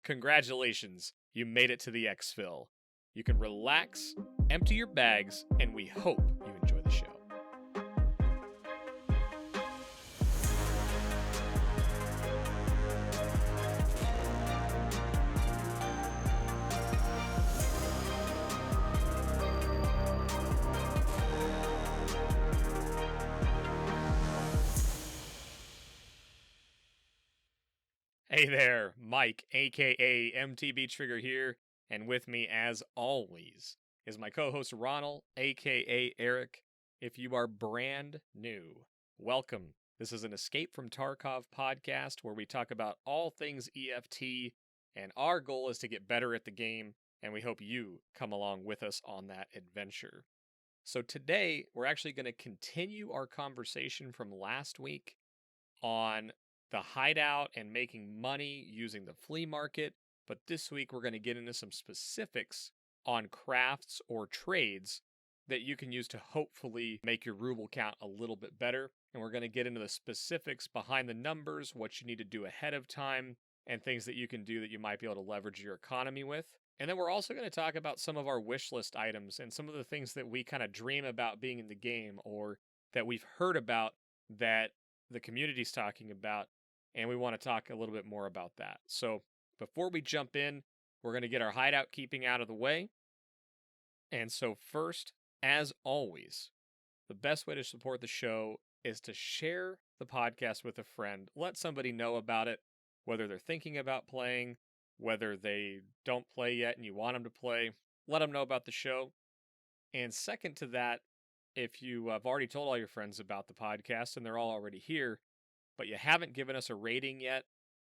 Congratulations, you made it to the EXFIL. You can relax, empty your bags, and we hope you enjoy the show. Hey there, Mike, aka MTB Trigger here, and with me, as always, is my co-host Ronal, aka Eric. If you are brand new, welcome. This is an Escape from Tarkov podcast where we talk about all things EFT, and our goal is to get better at the game, and we hope you come along with us on that adventure. So today, we're actually going to continue our conversation from last week on the hideout and making money using the flea market, but this week we're going to get into some specifics on crafts or trades that you can use to hopefully make your ruble count a little bit better, and we're going to get into the specifics behind the numbers, what you need to do ahead of time, and things that you can do that you might be able to leverage your economy with. And then we're also going to talk about some of our wish list items and some of the things that we kind of dream about being in the game or that we've heard about that the community's talking about, and we want to talk a little bit more about that. So before we jump in, we're going to get our hideout keeping out of the way. And so first, as always, the best way to support the show is to share the podcast with a friend. Let somebody know about it, whether they're thinking about playing, whether they don't play yet and you want them to play. Let them know about the show. And second to that, if you have already told all your friends about the podcast and they're all already here, but you haven't given us a rating yet,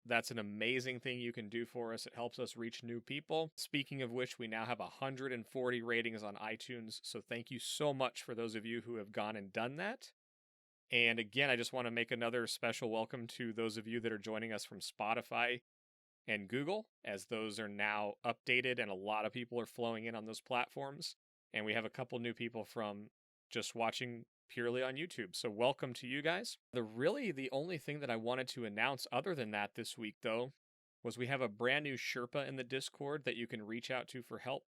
that's an amazing thing you can do for us. It helps us reach new people. Speaking of which, we now have 140 ratings on iTunes, so thank you so much for those of you who have gone and done that. And again, I just want to make another special welcome to those of you that are joining us from Spotify and Google, as those are now updated and a lot of people are flowing in on those platforms. And we have a couple new people from just watching purely on YouTube. So welcome to you guys. The only thing that I wanted to announce other than that this week, though, was we have a brand new Sherpa in the Discord that you can reach out to for help.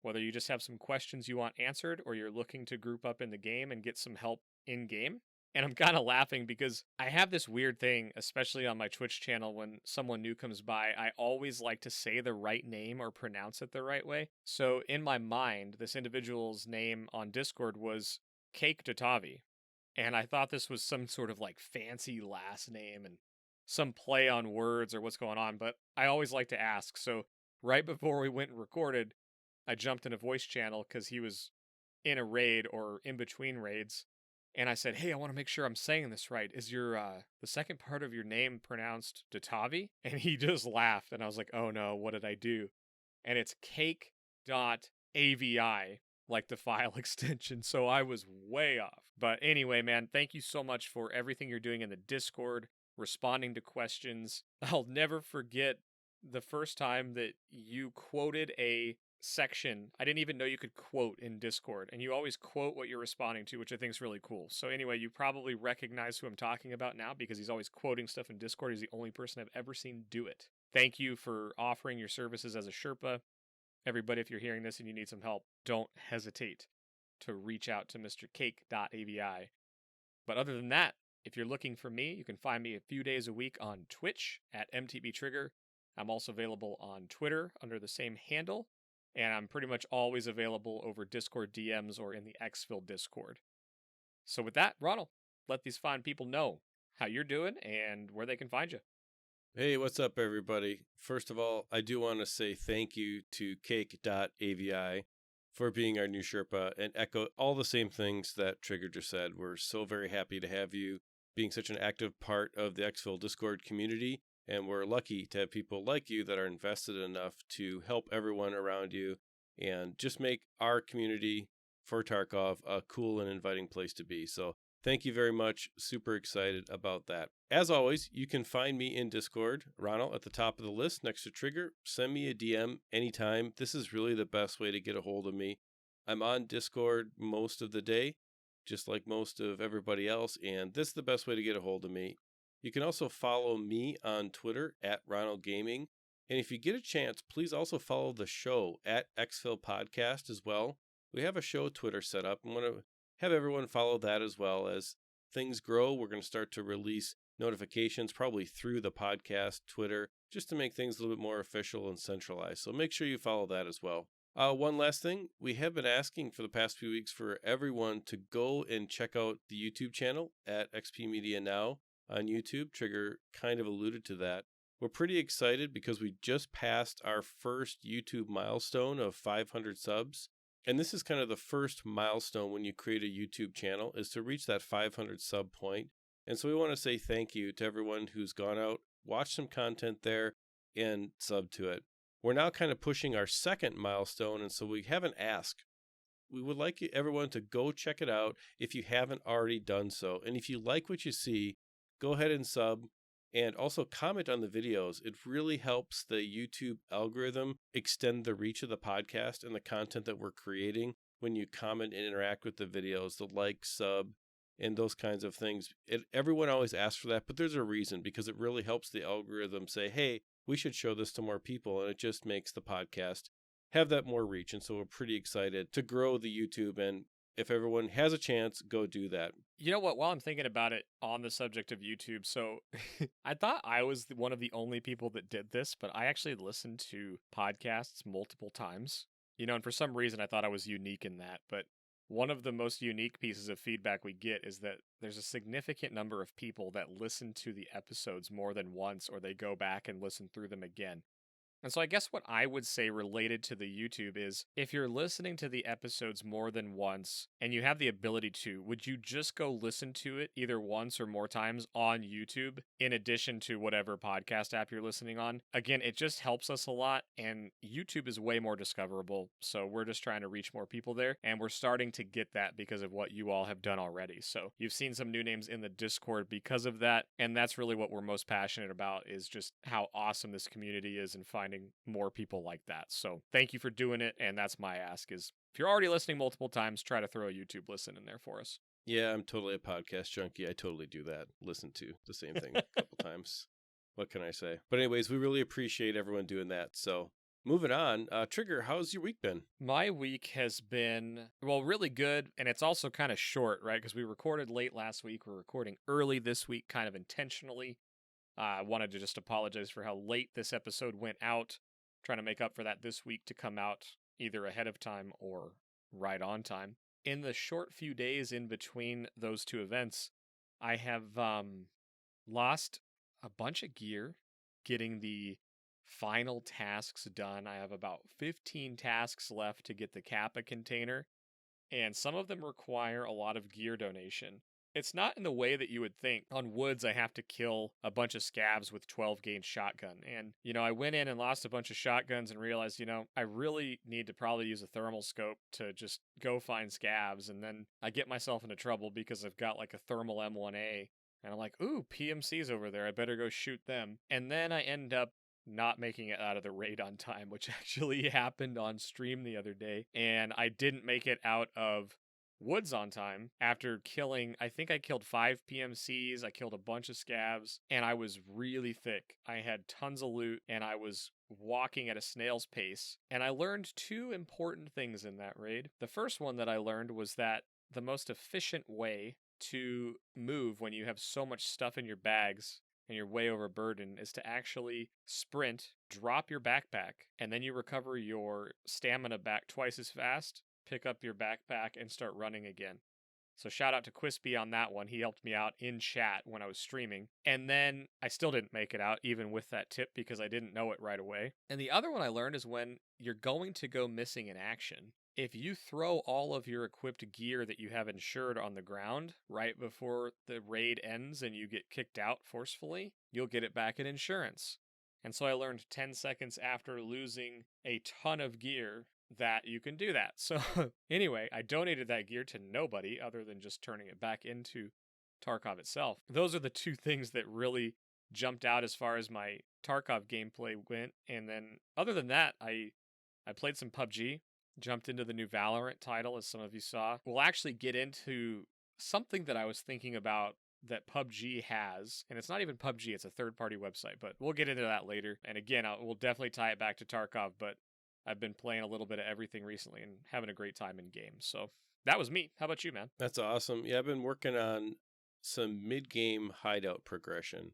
Whether you just have some questions you want answered or you're looking to group up in the game and get some help in game. And I'm kind of laughing because I have this weird thing, especially on my Twitch channel, when someone new comes by, I always like to say the right name or pronounce it the right way. So in my mind, this individual's name on Discord was Cake Dotavi, and I thought this was some sort of like fancy last name and some play on words or what's going on, but I always like to ask. So right before we went and recorded, I jumped in a voice channel because he was in a raid or in between raids, and I said, hey, I want to make sure I'm saying this right. Is your the second part of your name pronounced Dotavi? And he just laughed, and I was like, oh no, what did I do? And it's cake.avi, like the file extension, so I was way off. But anyway, man, thank you so much for everything you're doing in the Discord, responding to questions. I'll never forget the first time that you quoted a section. I didn't even know you could quote in Discord, and you always quote what you're responding to, which I think is really cool. So anyway, you probably recognize who I'm talking about now because he's always quoting stuff in Discord. He's the only person I've ever seen do it. Thank you for offering your services as a Sherpa. Everybody, if you're hearing this and you need some help, don't hesitate to reach out to Mr. Cake.avi. But other than that, if you're looking for me, you can find me a few days a week on Twitch at MTB Trigger. I'm also available on Twitter under the same handle, and I'm pretty much always available over Discord DMs or in the EXFIL Discord. So with that, Ronald, let these fine people know how you're doing and where they can find you. Hey, what's up, everybody? First of all, I do want to say thank you to Cake.avi for being our new Sherpa and echo all the same things that Trigger just said. We're so very happy to have you being such an active part of the EXFIL Discord community, and we're lucky to have people like you that are invested enough to help everyone around you and just make our community for Tarkov a cool and inviting place to be. So thank you very much. Super excited about that. As always, you can find me in Discord, Ronald, at the top of the list next to Trigger. Send me a DM anytime. This is really the best way to get a hold of me. I'm on Discord most of the day, just like most of everybody else, and this is the best way to get a hold of me. You can also follow me on Twitter at Ronald Gaming. And if you get a chance, please also follow the show at EXFIL Podcast as well. We have a show Twitter set up and want to have everyone follow that as well. As things grow, we're going to start to release notifications probably through the podcast, Twitter, just to make things a little bit more official and centralized. So make sure you follow that as well. One last thing, we have been asking for the past few weeks for everyone to go and check out the YouTube channel at XPMediaNow on YouTube. Trigger kind of alluded to that. We're pretty excited because we just passed our first YouTube milestone of 500 subs. And this is kind of the first milestone when you create a YouTube channel, is to reach that 500 sub point. And so we want to say thank you to everyone who's gone out, watched some content there, and subbed to it. We're now kind of pushing our second milestone, and so we haven't asked. We would like everyone to go check it out if you haven't already done so. And if you like what you see, go ahead and sub. And also comment on the videos. It really helps the YouTube algorithm extend the reach of the podcast and the content that we're creating when you comment and interact with the videos, the like, sub, and those kinds of things. Everyone always asks for that, but there's a reason, because it really helps the algorithm say, hey, we should show this to more people, and it just makes the podcast have that more reach. And so we're pretty excited to grow the YouTube, and if everyone has a chance, go do that. You know what? While I'm thinking about it on the subject of YouTube, so I thought I was one of the only people that did this, but I actually listened to podcasts multiple times. And for some reason I thought I was unique in that. But one of the most unique pieces of feedback we get is that there's a significant number of people that listen to the episodes more than once, or they go back and listen through them again. And so I guess what I would say related to the YouTube is, if you're listening to the episodes more than once and you have the ability to, would you just go listen to it either once or more times on YouTube in addition to whatever podcast app you're listening on? Again, it just helps us a lot, and YouTube is way more discoverable. So we're just trying to reach more people there, and we're starting to get that because of what you all have done already. So you've seen some new names in the Discord because of that, and that's really what we're most passionate about, is just how awesome this community is and finding more people like that. So thank you for doing it, and that's my ask, is if you're already listening multiple times, try to throw a YouTube listen in there for us. Yeah, I'm totally a podcast junkie. I totally do that. Listen to the same thing a couple times. What can I say? But anyways, we really appreciate everyone doing that. So moving on, Trigger, how's your week been? My week has been, well, really good, and it's also kind of short, right? Because we recorded late last week. We're recording early this week, kind of intentionally. I wanted to just apologize for how late this episode went out, trying to make up for that this week to come out either ahead of time or right on time. In the short few days in between those two events, I have lost a bunch of gear getting the final tasks done. I have about 15 tasks left to get the Kappa container, and some of them require a lot of gear donation. It's not in the way that you would think. On woods, I have to kill a bunch of scavs with 12 gauge shotgun. And, I went in and lost a bunch of shotguns and realized, I really need to probably use a thermal scope to just go find scavs. And then I get myself into trouble because I've got like a thermal M1A. And I'm like, ooh, PMC's over there. I better go shoot them. And then I end up not making it out of the raid on time, which actually happened on stream the other day. And I didn't make it out of woods on time after killing, I think I killed 5 PMCs, I killed a bunch of scavs, and I was really thick. I had tons of loot, and I was walking at a snail's pace, and I learned 2 important things in that raid. The first one that I learned was that the most efficient way to move when you have so much stuff in your bags and you're way overburdened is to actually sprint, drop your backpack, and then you recover your stamina back twice as fast, pick up your backpack, and start running again. So shout out to Quispy on that one. He helped me out in chat when I was streaming. And then I still didn't make it out even with that tip because I didn't know it right away. And the other one I learned is when you're going to go missing in action, if you throw all of your equipped gear that you have insured on the ground right before the raid ends and you get kicked out forcefully, you'll get it back in insurance. And so I learned 10 seconds after losing a ton of gear that you can do that. So anyway, I donated that gear to nobody other than just turning it back into Tarkov itself. Those are the 2 things that really jumped out as far as my Tarkov gameplay went. And then other than that, I played some PUBG, jumped into the new Valorant title, as some of you saw. We'll actually get into something that I was thinking about that PUBG has, and it's not even PUBG, it's a third-party website, but we'll get into that later. And again, we'll definitely tie it back to Tarkov, but I've been playing a little bit of everything recently and having a great time in games. So that was me. How about you, man? That's awesome. Yeah, I've been working on some mid-game hideout progression.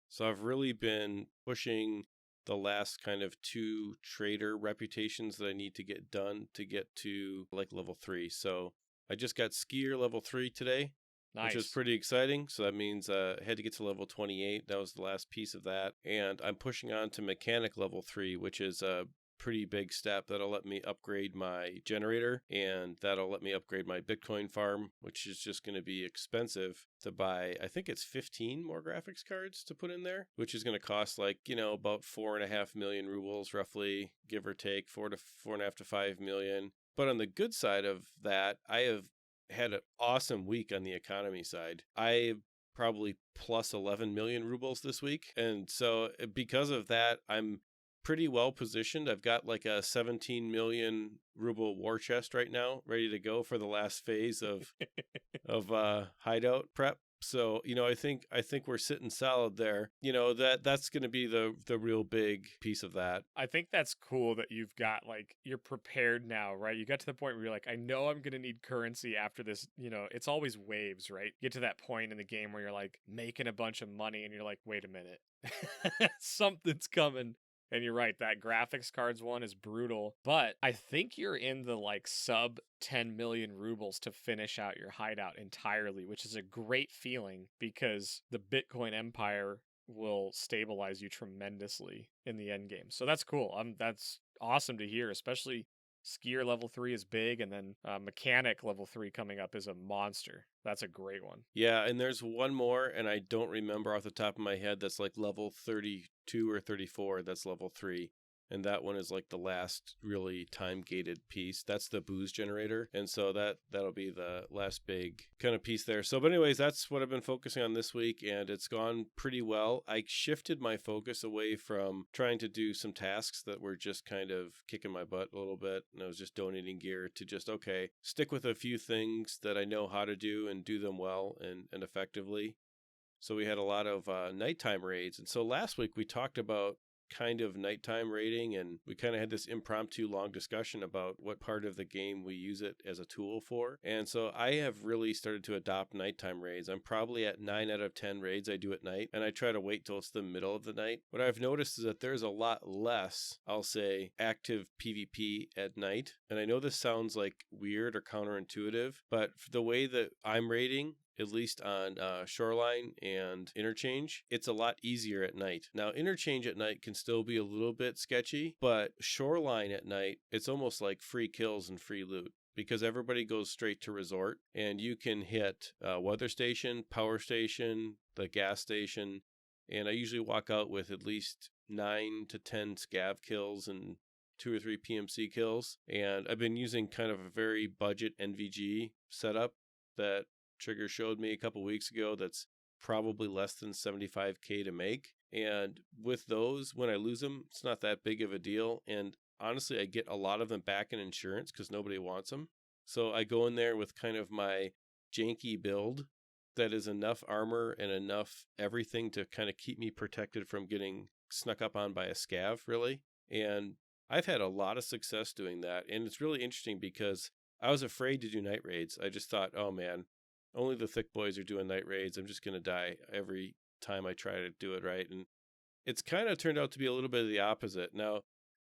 So I've really been pushing the last kind of 2 trader reputations that I need to get done to get to like level 3. So I just got skier level 3 today, Nice. which is pretty exciting. So that means I had to get to level 28. That was the last piece of that. And I'm pushing on to mechanic level 3, which is a pretty big step that'll let me upgrade my generator, and that'll let me upgrade my Bitcoin farm, which is just going to be expensive to buy. I think it's 15 more graphics cards to put in there, which is going to cost like, about 4.5 million rubles roughly, give or take 4.5 to 5 million. But on the good side of that, I have had an awesome week on the economy side. I probably plus 11 million rubles this week. And so because of that, I'm pretty well positioned. I've got like a 17 million ruble war chest right now, ready to go for the last phase of hideout prep. So, I think we're sitting solid there. That's going to be the real big piece of that. I think that's cool that you've got like you're prepared now, right? You got to the point where you're like, I know I'm going to need currency after this. It's always waves, right? Get to that point in the game where you're like making a bunch of money and you're like, wait a minute, something's coming. And you're right, that graphics cards one is brutal. But I think you're in the like sub 10 million rubles to finish out your hideout entirely, which is a great feeling because the Bitcoin empire will stabilize you tremendously in the end game. So that's cool. That's awesome to hear, especially skier level 3 is big, and then mechanic level 3 coming up is a monster. That's a great one. Yeah, and there's one more, and I don't remember off the top of my head, that's like level 32 or 34, that's level 3. And that one is like the last really time-gated piece. That's the booze generator. And so that'll be the last big kind of piece there. So, but anyways, that's what I've been focusing on this week, and it's gone pretty well. I shifted my focus away from trying to do some tasks that were just kind of kicking my butt a little bit, and I was just donating gear, to just, okay, stick with a few things that I know how to do and do them well and effectively. So we had a lot of nighttime raids. And so last week we talked about kind of nighttime raiding, and we kind of had this impromptu long discussion about what part of the game we use it as a tool for. And so I have really started to adopt nighttime raids. I'm probably at 9 out of 10 raids I do at night, and I try to wait till it's the middle of the night. What I've noticed is that there's a lot less, I'll say, active PvP at night. And I know this sounds like weird or counterintuitive, but the way that I'm raiding, at least on Shoreline and Interchange, it's a lot easier at night. Now, Interchange at night can still be a little bit sketchy, but Shoreline at night, it's almost like free kills and free loot, because everybody goes straight to resort, and you can hit weather station, power station, the gas station, and I usually walk out with at least 9 to 10 scav kills and 2 or 3 PMC kills. And I've been using kind of a very budget NVG setup that Trigger showed me a couple weeks ago that's probably less than 75K to make. And with those, when I lose them, it's not that big of a deal. And honestly, I get a lot of them back in insurance because nobody wants them. So I go in there with kind of my janky build that is enough armor and enough everything to kind of keep me protected from getting snuck up on by a scav, really. And I've had a lot of success doing that. And it's really interesting because I was afraid to do night raids. I just thought, oh man, only the thick boys are doing night raids. I'm just going to die every time I try to do it right. And it's kind of turned out to be a little bit of the opposite. Now,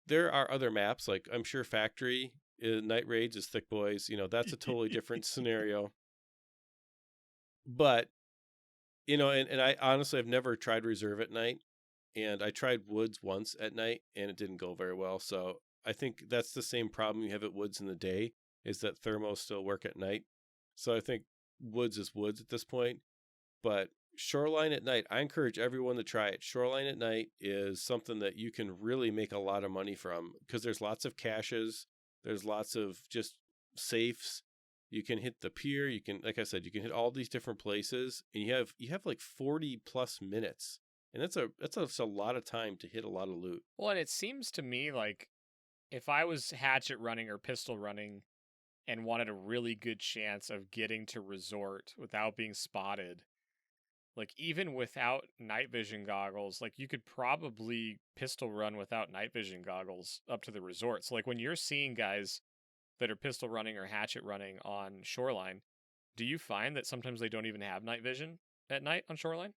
there are other maps, like I'm sure Factory, night raids is thick boys. That's a totally different scenario. But, and I honestly, I've never tried Reserve at night. And I tried Woods once at night, and it didn't go very well. So I think that's the same problem you have at Woods in the day, is that thermals still work at night. So I think Woods is Woods at this point. But Shoreline at night, I encourage everyone to try it. Shoreline at night is something that you can really make a lot of money from, because there's lots of caches. There's lots of just safes. You can hit the pier. You can, like I said, you can hit all these different places, and you have like 40 plus minutes. And that's a lot of time to hit a lot of loot. Well, and it seems to me like if I was hatchet running or pistol running and wanted a really good chance of getting to resort without being spotted, like even without night vision goggles, like you could probably pistol run without night vision goggles up to the resort. So like when you're seeing guys that are pistol running or hatchet running on Shoreline, do you find that sometimes they don't even have night vision at night on Shoreline?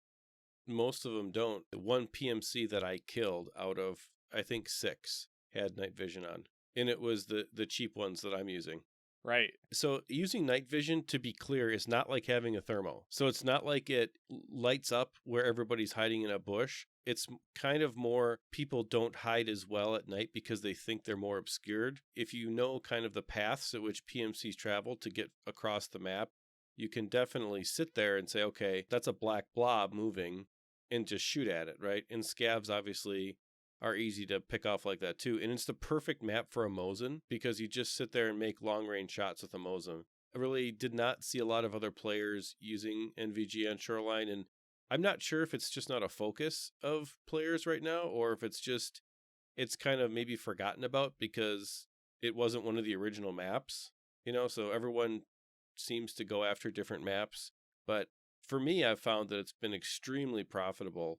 Most of them don't. The one PMC that I killed out of, I think, 6 had night vision on. And it was the cheap ones that I'm using. Right. So using night vision, to be clear, is not like having a thermal. So it's not like it lights up where everybody's hiding in a bush. It's kind of more people don't hide as well at night because they think they're more obscured. If you know kind of the paths at which PMCs travel to get across the map, you can definitely sit there and say, okay, that's a black blob moving, and just shoot at it, right? And scavs obviously are easy to pick off like that too. And it's the perfect map for a Mosin because you just sit there and make long range shots with a Mosin. I really did not see a lot of other players using NVG on Shoreline, and I'm not sure if it's just not a focus of players right now or if it's kind of maybe forgotten about because it wasn't one of the original maps, so everyone seems to go after different maps. But for me, I've found that it's been extremely profitable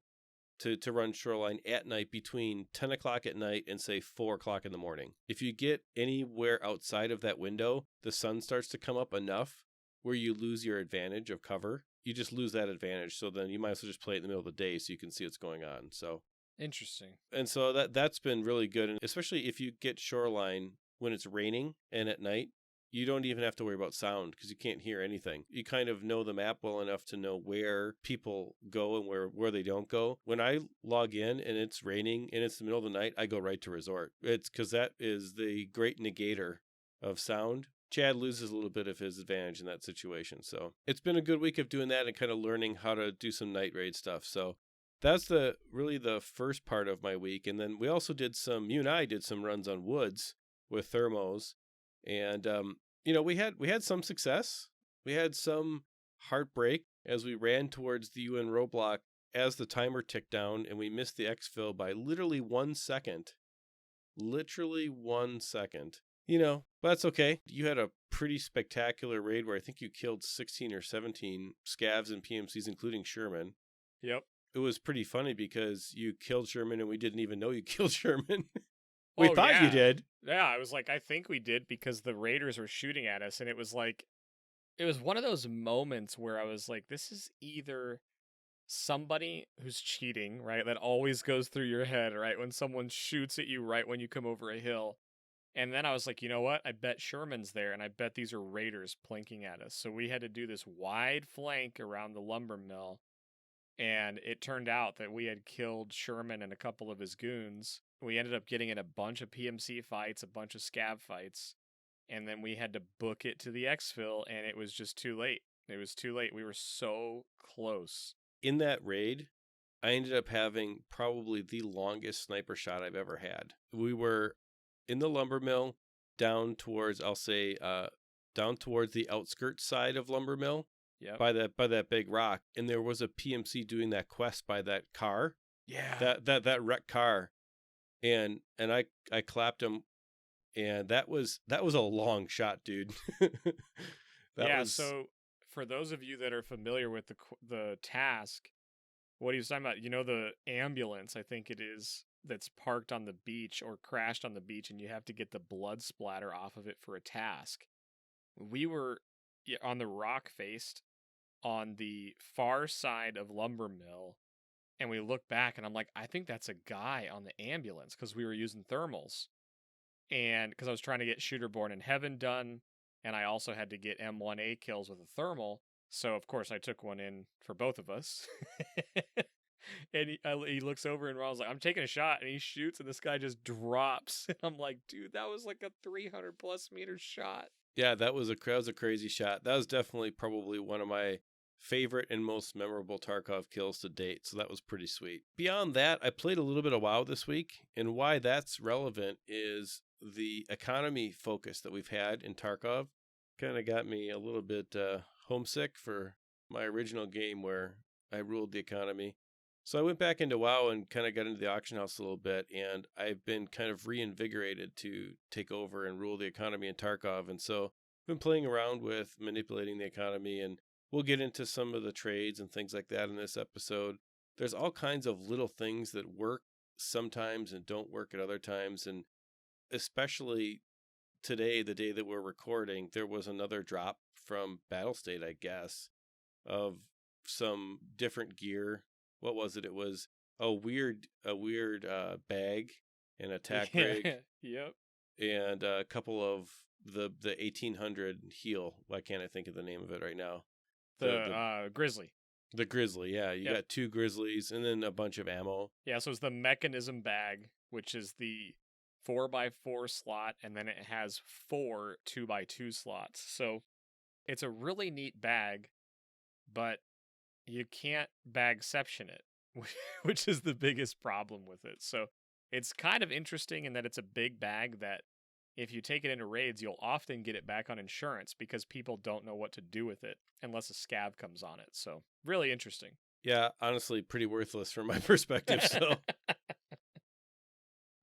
to run Shoreline at night between 10 o'clock at night and say 4 o'clock in the morning. If you get anywhere outside of that window, the sun starts to come up enough where you lose your advantage of cover. You just lose that advantage. So then you might as well just play it in the middle of the day so you can see what's going on. So Interesting. And so that's been really good. And especially if you get Shoreline when it's raining and at night, you don't even have to worry about sound because you can't hear anything. You kind of know the map well enough to know where people go and where they don't go. When I log in and it's raining and it's the middle of the night, I go right to resort. It's because that is the great negator of sound. Chad loses a little bit of his advantage in that situation. So it's been a good week of doing that and kind of learning how to do some night raid stuff. So that's really the first part of my week. And then we also you and I did some runs on woods with thermos. And, we had some success. We had some heartbreak as we ran towards the UN roadblock as the timer ticked down and we missed the exfil by literally 1 second. Literally 1 second. But that's okay. You had a pretty spectacular raid where I think you killed 16 or 17 scavs and PMCs, including Sherman. Yep. It was pretty funny because you killed Sherman and we didn't even know you killed Sherman. We thought yeah. you did. Yeah, I was like, I think we did because the raiders were shooting at us, and it was one of those moments where I was like, this is either somebody who's cheating, right? That always goes through your head, right? When someone shoots at you right when you come over a hill. And then I was like, you know what? I bet Sherman's there, and I bet these are raiders plinking at us. So we had to do this wide flank around the lumber mill, and it turned out that we had killed Sherman and a couple of his goons. We ended up getting in a bunch of PMC fights, a bunch of scav fights, and then we had to book it to the exfil, and it was just too late. It was too late. We were so close. In that raid, I ended up having probably the longest sniper shot I've ever had. We were in the lumber mill down towards, down towards the outskirts side of lumber mill. Yep. By that big rock, and there was a PMC doing that quest by that car. Yeah. That wrecked car. And I clapped him, and that was a long shot, dude. So for those of you that are familiar with the task, what he was talking about, the ambulance, I think it is, that's parked on the beach or crashed on the beach, and you have to get the blood splatter off of it for a task. We were on the rock faced on the far side of lumber mill, and we look back and I'm like, I think that's a guy on the ambulance because we were using thermals, and because I was trying to get Shooter Born in Heaven done, and I also had to get M1A kills with a thermal, so of course I took one in for both of us. And he looks over and Ronald's like, I'm taking a shot, and he shoots and this guy just drops, and I'm like, dude, that was like a 300 plus meter shot. Yeah, that was a crazy shot. That was definitely probably one of my favorite and most memorable Tarkov kills to date, so that was pretty sweet. Beyond that, I played a little bit of WoW this week, and why that's relevant is the economy focus that we've had in Tarkov kind of got me a little bit homesick for my original game where I ruled the economy. So I went back into WoW and kind of got into the auction house a little bit, and I've been kind of reinvigorated to take over and rule the economy in Tarkov. And so I've been playing around with manipulating the economy, and we'll get into some of the trades and things like that in this episode. There's all kinds of little things that work sometimes and don't work at other times. And especially today, the day that we're recording, there was another drop from Battlestate, I guess, of some different gear. What was it? It was a weird bag, an attack rig, Yep. and a couple of the 1800 heal. Why can't I think of the name of it right now? The Grizzly. The Grizzly, yeah. You got 2 Grizzlies and then a bunch of ammo. Yeah, so it's the mechanism bag, which is the 4x4 slot, and then it has 4 2x2 slots. So it's a really neat bag, but you can't bagception it, which is the biggest problem with it. So it's kind of interesting in that it's a big bag that if you take it into raids, you'll often get it back on insurance because people don't know what to do with it unless a scav comes on it. So really interesting. Yeah, honestly, pretty worthless from my perspective. So,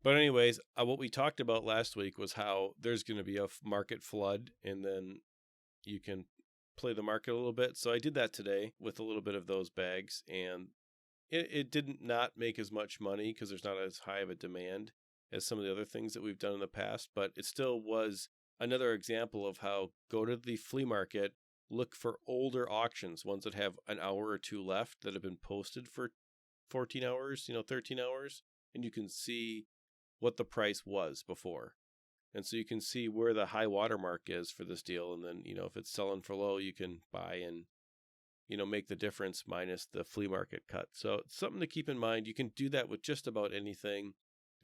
but anyways, what we talked about last week was how there's going to be a market flood, and then you can play the market a little bit. So I did that today with a little bit of those bags, and it didn't not make as much money because there's not as high of a demand as some of the other things that we've done in the past, but it still was another example of how go to the flea market, look for older auctions, ones that have an hour or 2 left that have been posted for 14 hours, 13 hours, and you can see what the price was before. And so you can see where the high water mark is for this deal. And then, if it's selling for low, you can buy and, make the difference minus the flea market cut. So it's something to keep in mind. You can do that with just about anything,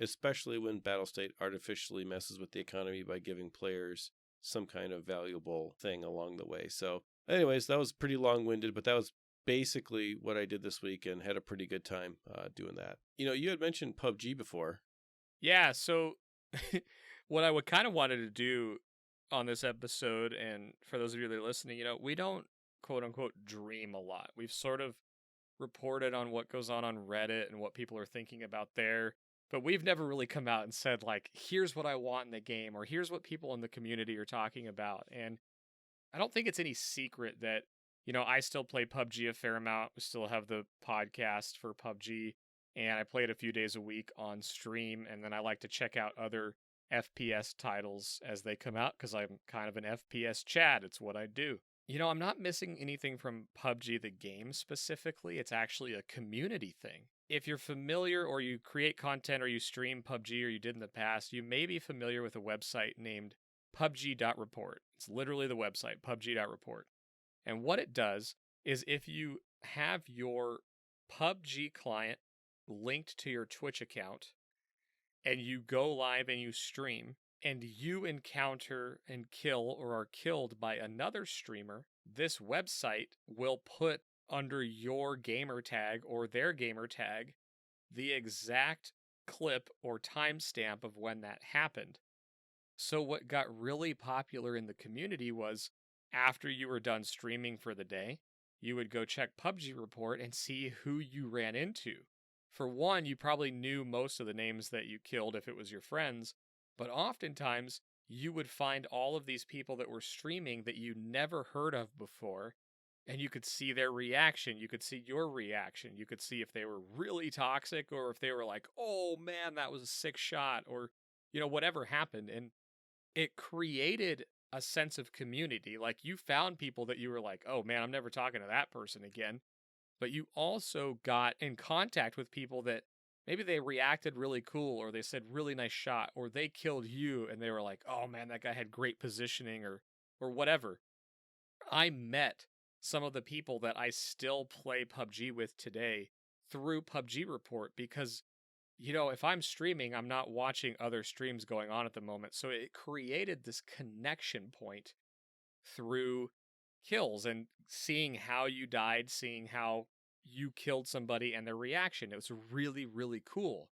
especially when Battlestate artificially messes with the economy by giving players some kind of valuable thing along the way. So anyways, that was pretty long-winded, but that was basically what I did this week and had a pretty good time doing that. You had mentioned PUBG before. Yeah, so what I would kind of wanted to do on this episode, and for those of you that are listening, we don't quote-unquote dream a lot. We've sort of reported on what goes on Reddit and what people are thinking about there. But we've never really come out and said, like, here's what I want in the game, or here's what people in the community are talking about. And I don't think it's any secret that, I still play PUBG a fair amount. We still have the podcast for PUBG, and I play it a few days a week on stream. And then I like to check out other FPS titles as they come out, because I'm kind of an FPS Chad. It's what I do. I'm not missing anything from PUBG the game specifically. It's actually a community thing. If you're familiar or you create content or you stream PUBG or you did in the past, you may be familiar with a website named PUBG.report. It's literally the website, PUBG.report. And what it does is if you have your PUBG client linked to your Twitch account and you go live and you stream and you encounter and kill or are killed by another streamer, this website will put under your gamer tag or their gamer tag the exact clip or timestamp of when that happened. So what got really popular in the community was after you were done streaming for the day, you would go check PUBG report and see who you ran into. For one, you probably knew most of the names that you killed if it was your friends, but oftentimes you would find all of these people that were streaming that you never heard of before, and you could see their reaction. You could see your reaction. You could see if they were really toxic or if they were like, oh man, that was a sick shot, or, whatever happened. And it created a sense of community. Like, you found people that you were like, oh man, I'm never talking to that person again. But you also got in contact with people that maybe they reacted really cool, or they said really nice shot, or they killed you and they were like, oh man, that guy had great positioning, or whatever. I met some of the people that I still play PUBG with today through PUBG report because, if I'm streaming, I'm not watching other streams going on at the moment. So it created this connection point through kills and seeing how you died, seeing how you killed somebody and their reaction. It was really, really cool.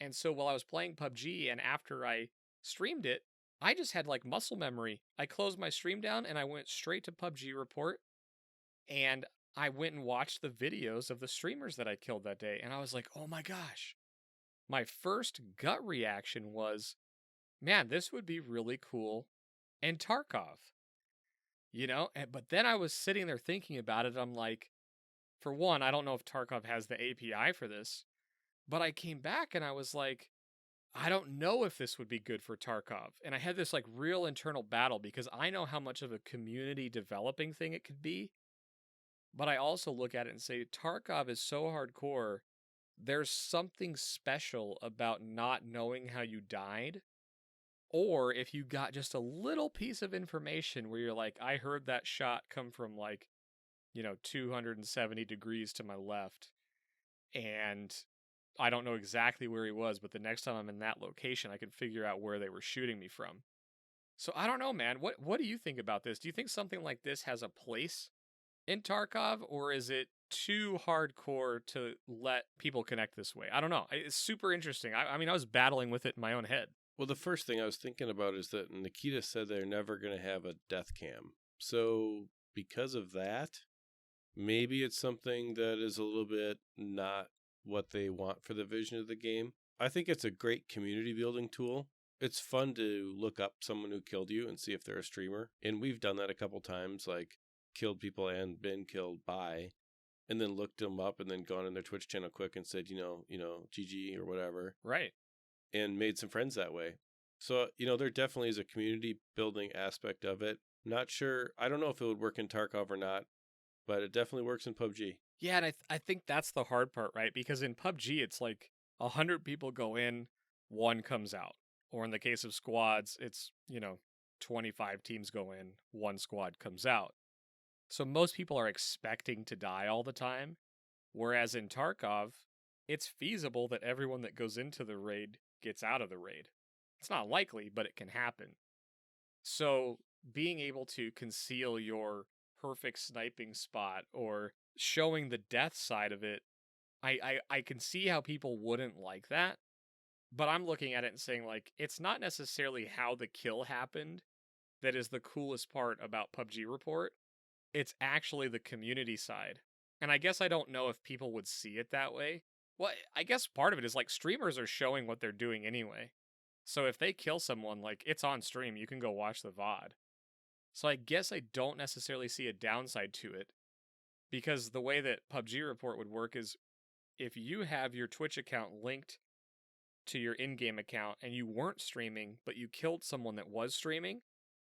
And so while I was playing PUBG and after I streamed it, I just had like muscle memory. I closed my stream down and I went straight to PUBG report and I went and watched the videos of the streamers that I killed that day. And I was like, oh my gosh. My first gut reaction was, man, this would be really cool in Tarkov. But then I was sitting there thinking about it. I'm like, for one, I don't know if Tarkov has the API for this, but I came back and I was like, I don't know if this would be good for Tarkov. And I had this like real internal battle because I know how much of a community developing thing it could be. But I also look at it and say, Tarkov is so hardcore. There's something special about not knowing how you died. Or if you got just a little piece of information where you're like, I heard that shot come from 270 degrees to my left. And I don't know exactly where he was, but the next time I'm in that location, I can figure out where they were shooting me from. So I don't know, man. What do you think about this? Do you think something like this has a place in Tarkov, or is it too hardcore to let people connect this way? I don't know. It's super interesting. I mean, I was battling with it in my own head. Well, the first thing I was thinking about is that Nikita said they're never going to have a death cam. So because of that, maybe it's something that is a little bit not what they want for the vision of the game. I think it's a great community building tool. It's fun to look up someone who killed you and see if they're a streamer. And we've done that a couple times, like killed people and been killed by, and then looked them up and then gone in their Twitch channel quick and said, GG or whatever. Right. And made some friends that way. So, there definitely is a community building aspect of it. Not sure. I don't know if it would work in Tarkov or not, but it definitely works in PUBG. Yeah, and I think that's the hard part, right? Because in PUBG, it's like 100 people go in, one comes out. Or in the case of squads, it's, 25 teams go in, one squad comes out. So most people are expecting to die all the time. Whereas in Tarkov, it's feasible that everyone that goes into the raid gets out of the raid. It's not likely, but it can happen. So being able to conceal your perfect sniping spot or showing the death side of it, I can see how people wouldn't like that. But I'm looking at it and saying, like, it's not necessarily how the kill happened that is the coolest part about PUBG Report. It's actually the community side. And I guess I don't know if people would see it that way. Well, I guess part of it is like streamers are showing what they're doing anyway. So if they kill someone, like, it's on stream, you can go watch the VOD. So I guess I don't necessarily see a downside to it, because the way that PUBG Report would work is if you have your Twitch account linked to your in-game account and you weren't streaming, but you killed someone that was streaming,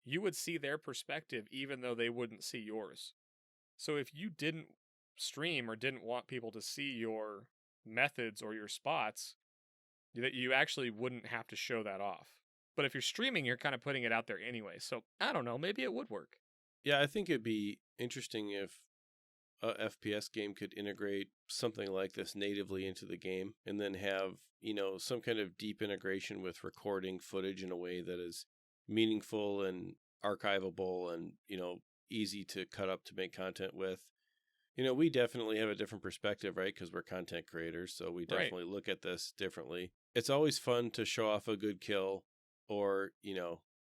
you would see their perspective even though they wouldn't see yours. So if you didn't stream or didn't want people to see your methods or your spots, that you actually wouldn't have to show that off. But if you're streaming, you're kind of putting it out there anyway. So I don't know, maybe it would work. Yeah, I think it'd be interesting if a FPS game could integrate something like this natively into the game and then have, some kind of deep integration with recording footage in a way that is meaningful and archivable and, easy to cut up to make content with. We definitely have a different perspective, right? Because we're content creators, so we definitely look at this differently. It's always fun to show off a good kill or,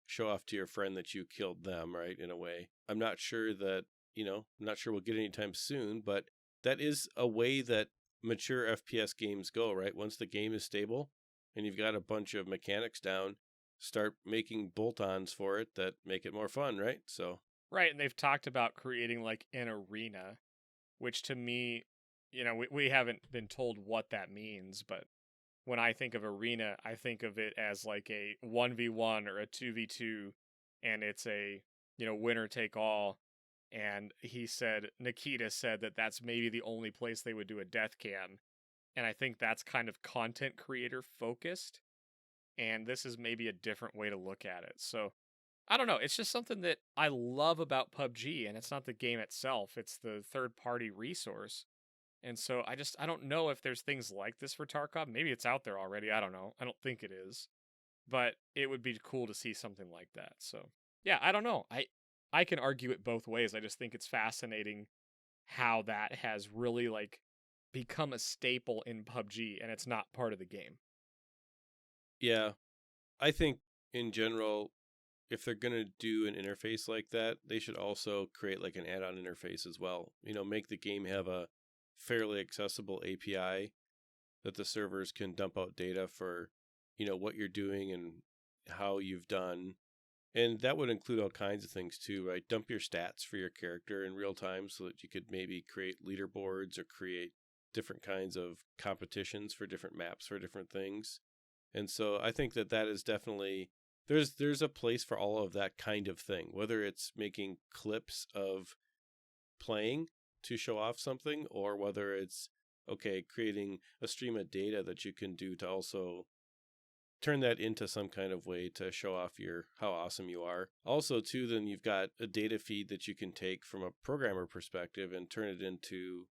show off to your friend that you killed them, right? In a way. I'm not sure that, I'm not sure we'll get anytime soon, but that is a way that mature FPS games go, right? Once the game is stable and you've got a bunch of mechanics down, start making bolt-ons for it that make it more fun, right? So right, and they've talked about creating like an arena, which to me, we haven't been told what that means, but when I think of arena, I think of it as like a 1v1 or a 2v2, and it's a, winner take all. And Nikita said that that's maybe the only place they would do a death cam. And I think that's kind of content creator focused. And this is maybe a different way to look at it. So I don't know. It's just something that I love about PUBG, and it's not the game itself. It's the third-party resource. And so I don't know if there's things like this for Tarkov. Maybe it's out there already. I don't know. I don't think it is. But it would be cool to see something like that. So, yeah, I don't know. I can argue it both ways. I just think it's fascinating how that has really, like, become a staple in PUBG, and it's not part of the game. Yeah. I think, in general, if they're going to do an interface like that, they should also create, like, an add-on interface as well. Make the game have a fairly accessible API that the servers can dump out data for, what you're doing and how you've done. And that would include all kinds of things too, right? Dump your stats for your character in real time so that you could maybe create leaderboards or create different kinds of competitions for different maps for different things. And so I think that that is definitely there's a place for all of that kind of thing, whether it's making clips of playing to show off something, or whether it's creating a stream of data that you can do to also turn that into some kind of way to show off how awesome you are. Also too, then you've got a data feed that you can take from a programmer perspective and turn it into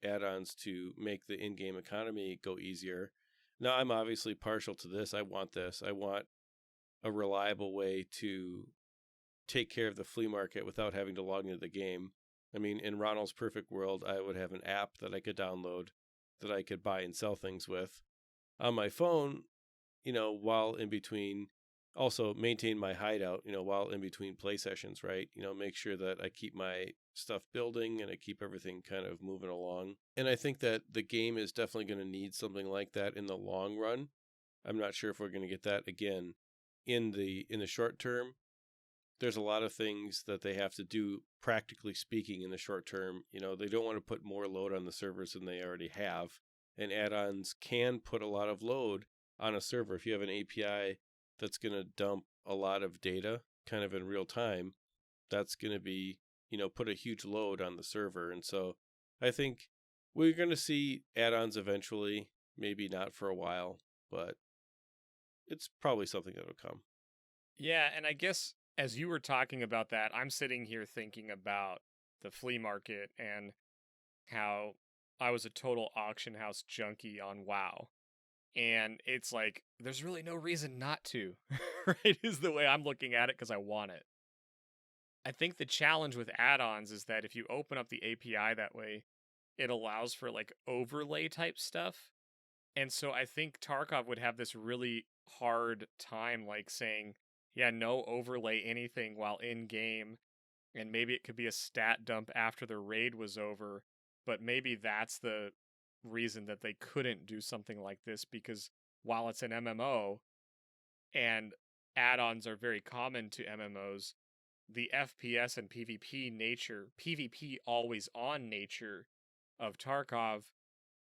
add-ons to make the in-game economy go easier. Now, I'm obviously partial to this. I want this. I want a reliable way to take care of the flea market without having to log into the game. I mean, in Ronald's perfect world, I would have an app that I could download that I could buy and sell things with on my phone, while in between, also maintain my hideout, while in between play sessions, right? Make sure that I keep my stuff building and I keep everything kind of moving along. And I think that the game is definitely going to need something like that in the long run. I'm not sure if we're going to get that again in the short term. There's a lot of things that they have to do, practically speaking, in the short term. They don't want to put more load on the servers than they already have. And add-ons can put a lot of load on a server. If you have an API that's going to dump a lot of data kind of in real time, that's going to be, put a huge load on the server. And so I think we're going to see add-ons eventually, maybe not for a while, but it's probably something that'll come. Yeah, and I guess as you were talking about that, I'm sitting here thinking about the flea market and how I was a total auction house junkie on WoW. And it's like, there's really no reason not to, right? Is the way I'm looking at it because I want it. I think the challenge with add-ons is that if you open up the API that way, it allows for like overlay type stuff. And so I think Tarkov would have this really hard time like saying, yeah, no overlay anything while in game. And maybe it could be a stat dump after the raid was over. But maybe that's the reason that they couldn't do something like this, because while it's an MMO and add-ons are very common to MMOs, the FPS and PvP always on nature of Tarkov,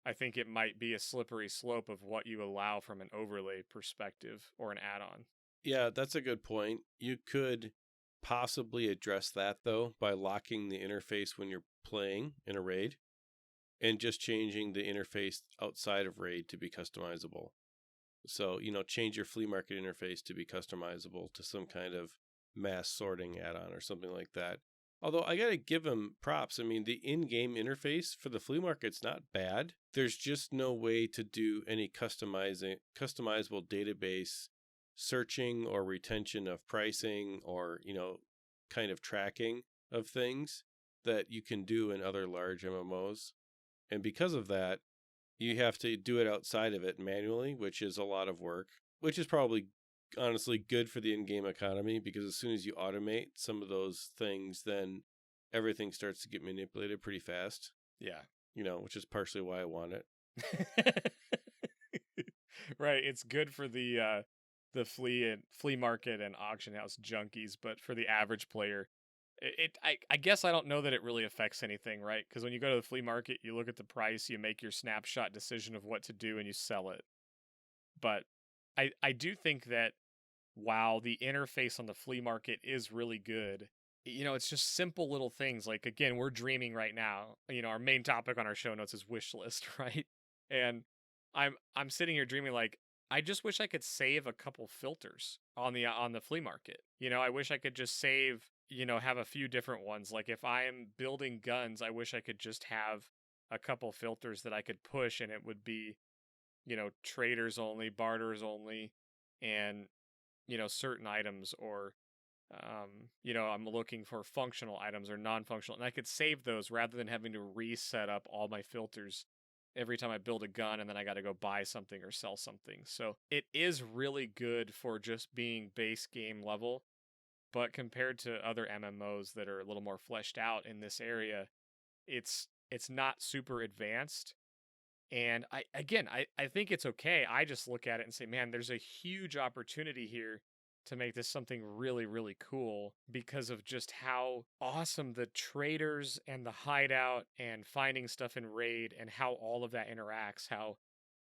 I think it might be a slippery slope of what you allow from an overlay perspective or an add-on. Yeah, that's a good point. You could possibly address that, though, by locking the interface when you're playing in a raid and just changing the interface outside of raid to be customizable. So, change your flea market interface to be customizable to some kind of mass sorting add-on or something like that. Although I got to give them props. I mean, the in-game interface for the flea market's not bad. There's just no way to do any customizable database searching or retention of pricing or, kind of tracking of things that you can do in other large MMOs. And because of that, you have to do it outside of it manually, which is a lot of work, which is probably honestly good for the in-game economy, because as soon as you automate some of those things, then everything starts to get manipulated pretty fast. Yeah. Which is partially why I want it. Right. It's good for the flea market and auction house junkies, but for the average player, I guess I don't know that it really affects anything, right? Because when you go to the flea market, you look at the price, you make your snapshot decision of what to do, and you sell it. But I do think that while the interface on the flea market is really good, it's just simple little things. Like, again, we're dreaming right now. Our main topic on our show notes is wishlist, right? And I'm sitting here dreaming like, I just wish I could save a couple filters on the flea market. I wish I could just save, have a few different ones. Like if I am building guns, I wish I could just have a couple filters that I could push, and it would be, traders only, barters only, and, certain items, or, I'm looking for functional items or non-functional, and I could save those rather than having to reset up all my filters every time I build a gun and then I got to go buy something or sell something. So it is really good for just being base game level, but compared to other MMOs that are a little more fleshed out in this area, it's not super advanced. And I think it's okay. I just look at it and say, man, there's a huge opportunity here to make this something really, really cool because of just how awesome the traders and the hideout and finding stuff in raid and how all of that interacts, how,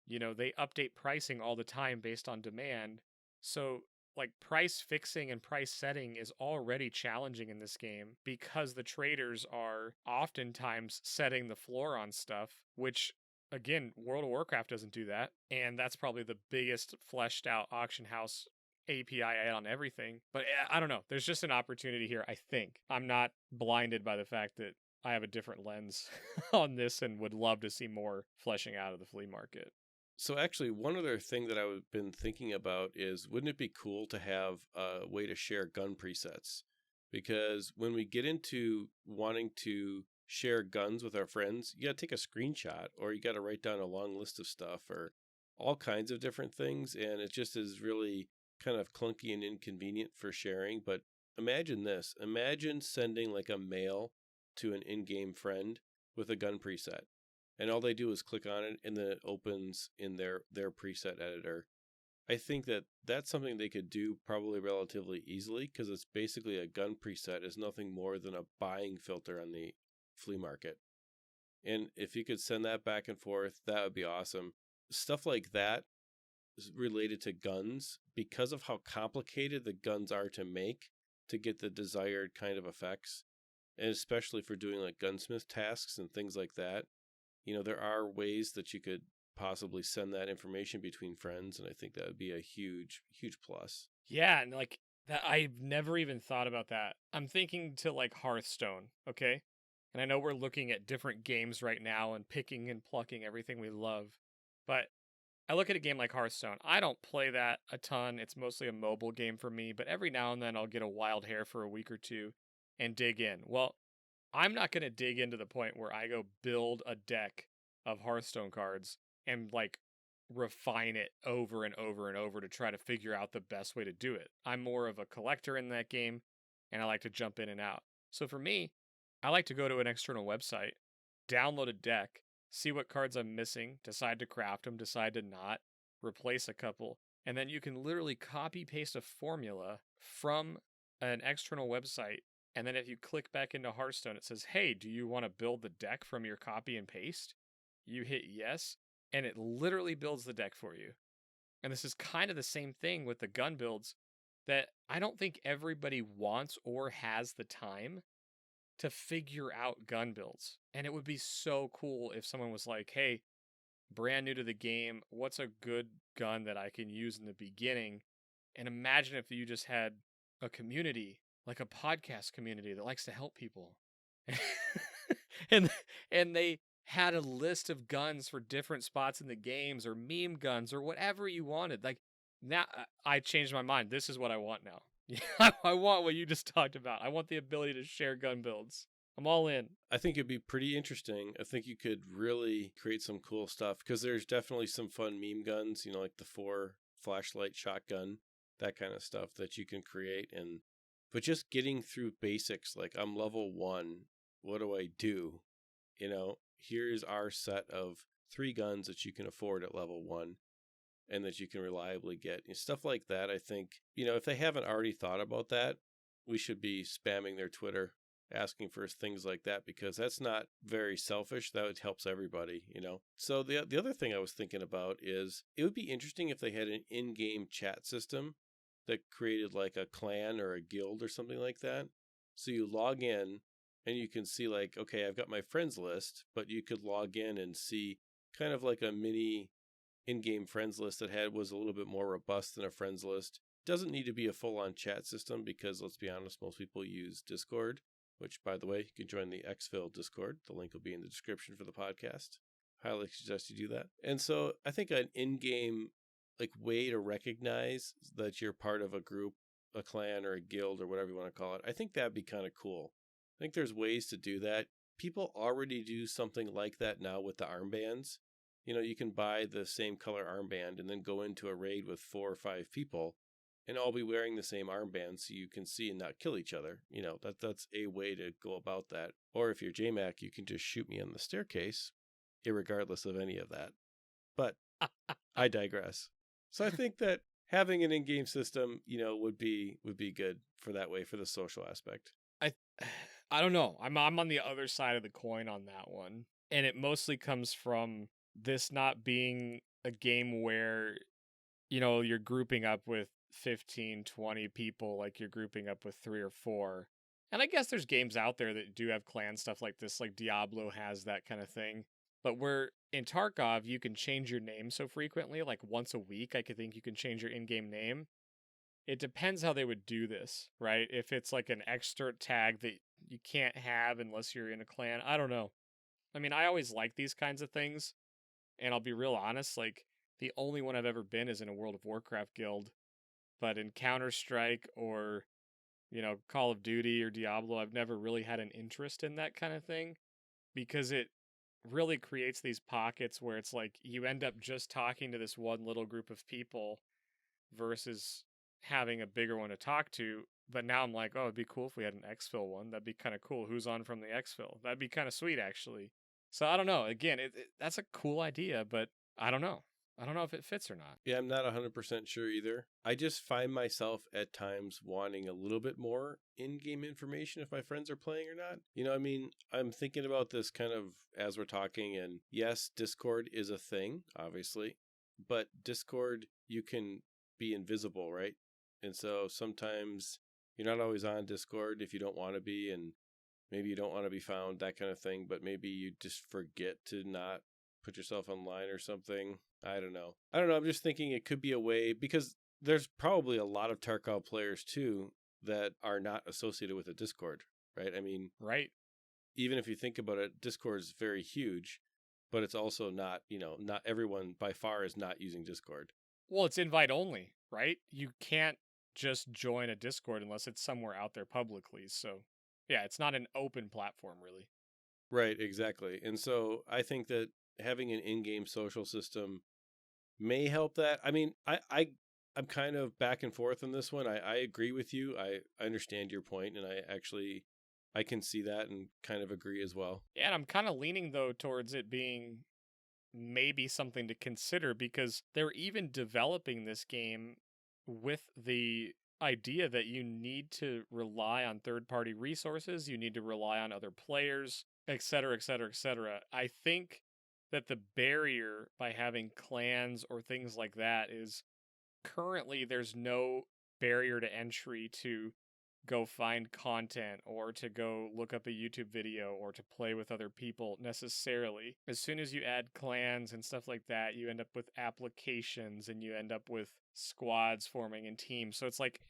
they update pricing all the time based on demand. So, like, price fixing and price setting is already challenging in this game because the traders are oftentimes setting the floor on stuff, which, again, World of Warcraft doesn't do that. And that's probably the biggest fleshed out auction house API add on everything. But I don't know. There's just an opportunity here, I think. I'm not blinded by the fact that I have a different lens on this and would love to see more fleshing out of the flea market. So actually, one other thing that I've been thinking about is, wouldn't it be cool to have a way to share gun presets? Because when we get into wanting to share guns with our friends, you got to take a screenshot, or you got to write down a long list of stuff, or all kinds of different things. And it just is really kind of clunky and inconvenient for sharing. But imagine this. Imagine sending like a mail to an in-game friend with a gun preset. And all they do is click on it, and then it opens in their preset editor. I think that that's something they could do probably relatively easily, because it's basically a gun preset is nothing more than a buying filter on the flea market. And if you could send that back and forth, that would be awesome. Stuff like that is related to guns, because of how complicated the guns are to make to get the desired kind of effects, and especially for doing like gunsmith tasks and things like that. There are ways that you could possibly send that information between friends, and I think that would be a huge, huge plus. Yeah, and like that, I've never even thought about that. I'm thinking to like Hearthstone, okay? And I know we're looking at different games right now and picking and plucking everything we love, but I look at a game like Hearthstone. I don't play that a ton. It's mostly a mobile game for me, but every now and then I'll get a wild hair for a week or two and dig in. Well, I'm not going to dig into the point where I go build a deck of Hearthstone cards and like refine it over and over and over to try to figure out the best way to do it. I'm more of a collector in that game, and I like to jump in and out. So for me, I like to go to an external website, download a deck, see what cards I'm missing, decide to craft them, decide to not, replace a couple, and then you can literally copy paste a formula from an external website. And then if you click back into Hearthstone, it says, hey, do you want to build the deck from your copy and paste? You hit yes, and it literally builds the deck for you. And this is kind of the same thing with the gun builds, that I don't think everybody wants or has the time to figure out gun builds. And it would be so cool if someone was like, hey, brand new to the game, what's a good gun that I can use in the beginning? And imagine if you just had a community, like a podcast community that likes to help people. and they had a list of guns for different spots in the games, or meme guns, or whatever you wanted. Like, now I changed my mind. This is what I want now. I want what you just talked about. I want the ability to share gun builds. I'm all in. I think it'd be pretty interesting. I think you could really create some cool stuff, because there's definitely some fun meme guns, like the 4 flashlight shotgun, that kind of stuff that you can create. But just getting through basics, like I'm level 1, what do I do? Here's our set of 3 guns that you can afford at level 1 and that you can reliably get. Stuff like that, I think, if they haven't already thought about that, we should be spamming their Twitter asking for things like that, because that's not very selfish. That helps everybody, So the other thing I was thinking about is, it would be interesting if they had an in-game chat system that created like a clan or a guild or something like that. So you log in and you can see like, okay, I've got my friends list, but you could log in and see kind of like a mini in-game friends list that was a little bit more robust than a friends list. Doesn't need to be a full-on chat system, because let's be honest, most people use Discord, which, by the way, you can join the EXFIL Discord. The link will be in the description for the podcast. Highly suggest you do that. And so I think an in-game like way to recognize that you're part of a group, a clan, or a guild, or whatever you want to call it, I think that'd be kind of cool. I think there's ways to do that. People already do something like that now with the armbands. You can buy the same color armband and then go into a raid with 4 or 5 people and all be wearing the same armband, so you can see and not kill each other. That's a way to go about that. Or if you're JMac, you can just shoot me on the staircase, irregardless of any of that. But I digress. So I think that having an in-game system, would be good for that way, for the social aspect. I I don't know. I'm on the other side of the coin on that one. And it mostly comes from this not being a game where, you're grouping up with 15, 20 people, like you're grouping up with 3 or 4. And I guess there's games out there that do have clan stuff like this, like Diablo has that kind of thing. But where in Tarkov, you can change your name so frequently, like once a week, I could think you can change your in-game name. It depends how they would do this, right? If it's like an extra tag that you can't have unless you're in a clan, I don't know. I mean, I always like these kinds of things, and I'll be real honest, like, the only one I've ever been is in a World of Warcraft guild, but in Counter-Strike or, Call of Duty or Diablo, I've never really had an interest in that kind of thing, because it really creates these pockets where it's like you end up just talking to this one little group of people versus having a bigger one to talk to. But now I'm like, oh, it'd be cool if we had an EXFIL one. That'd be kind of cool. Who's on from the EXFIL? That'd be kind of sweet, actually. So I don't know. Again, that's a cool idea, but I don't know. I don't know if it fits or not. Yeah, I'm not 100% sure either. I just find myself at times wanting a little bit more in-game information if my friends are playing or not. I'm thinking about this kind of as we're talking, and yes, Discord is a thing, obviously, but Discord, you can be invisible, right? And so sometimes you're not always on Discord if you don't want to be, and maybe you don't want to be found, that kind of thing, but maybe you just forget to not put yourself online or something. I don't know. I'm just thinking it could be a way, because there's probably a lot of Tarkov players too that are not associated with a Discord, right? I mean, right. Even if you think about it, Discord is very huge, but it's also not, not everyone by far is not using Discord. Well, it's invite only, right? You can't just join a Discord unless it's somewhere out there publicly. So, yeah, it's not an open platform, really. Right, exactly. And so I think that having an in-game social system may help that. I mean, I'm kind of back and forth on this one. I agree with you. I understand your point, and I can see that and kind of agree as well. Yeah, and I'm kind of leaning, though, towards it being maybe something to consider, because they're even developing this game with the idea that you need to rely on third-party resources, you need to rely on other players, etc., etc., etc. I think that the barrier by having clans or things like that is currently there's no barrier to entry to go find content or to go look up a YouTube video or to play with other people necessarily. As soon as you add clans and stuff like that, you end up with applications and you end up with squads forming in teams. So it's like,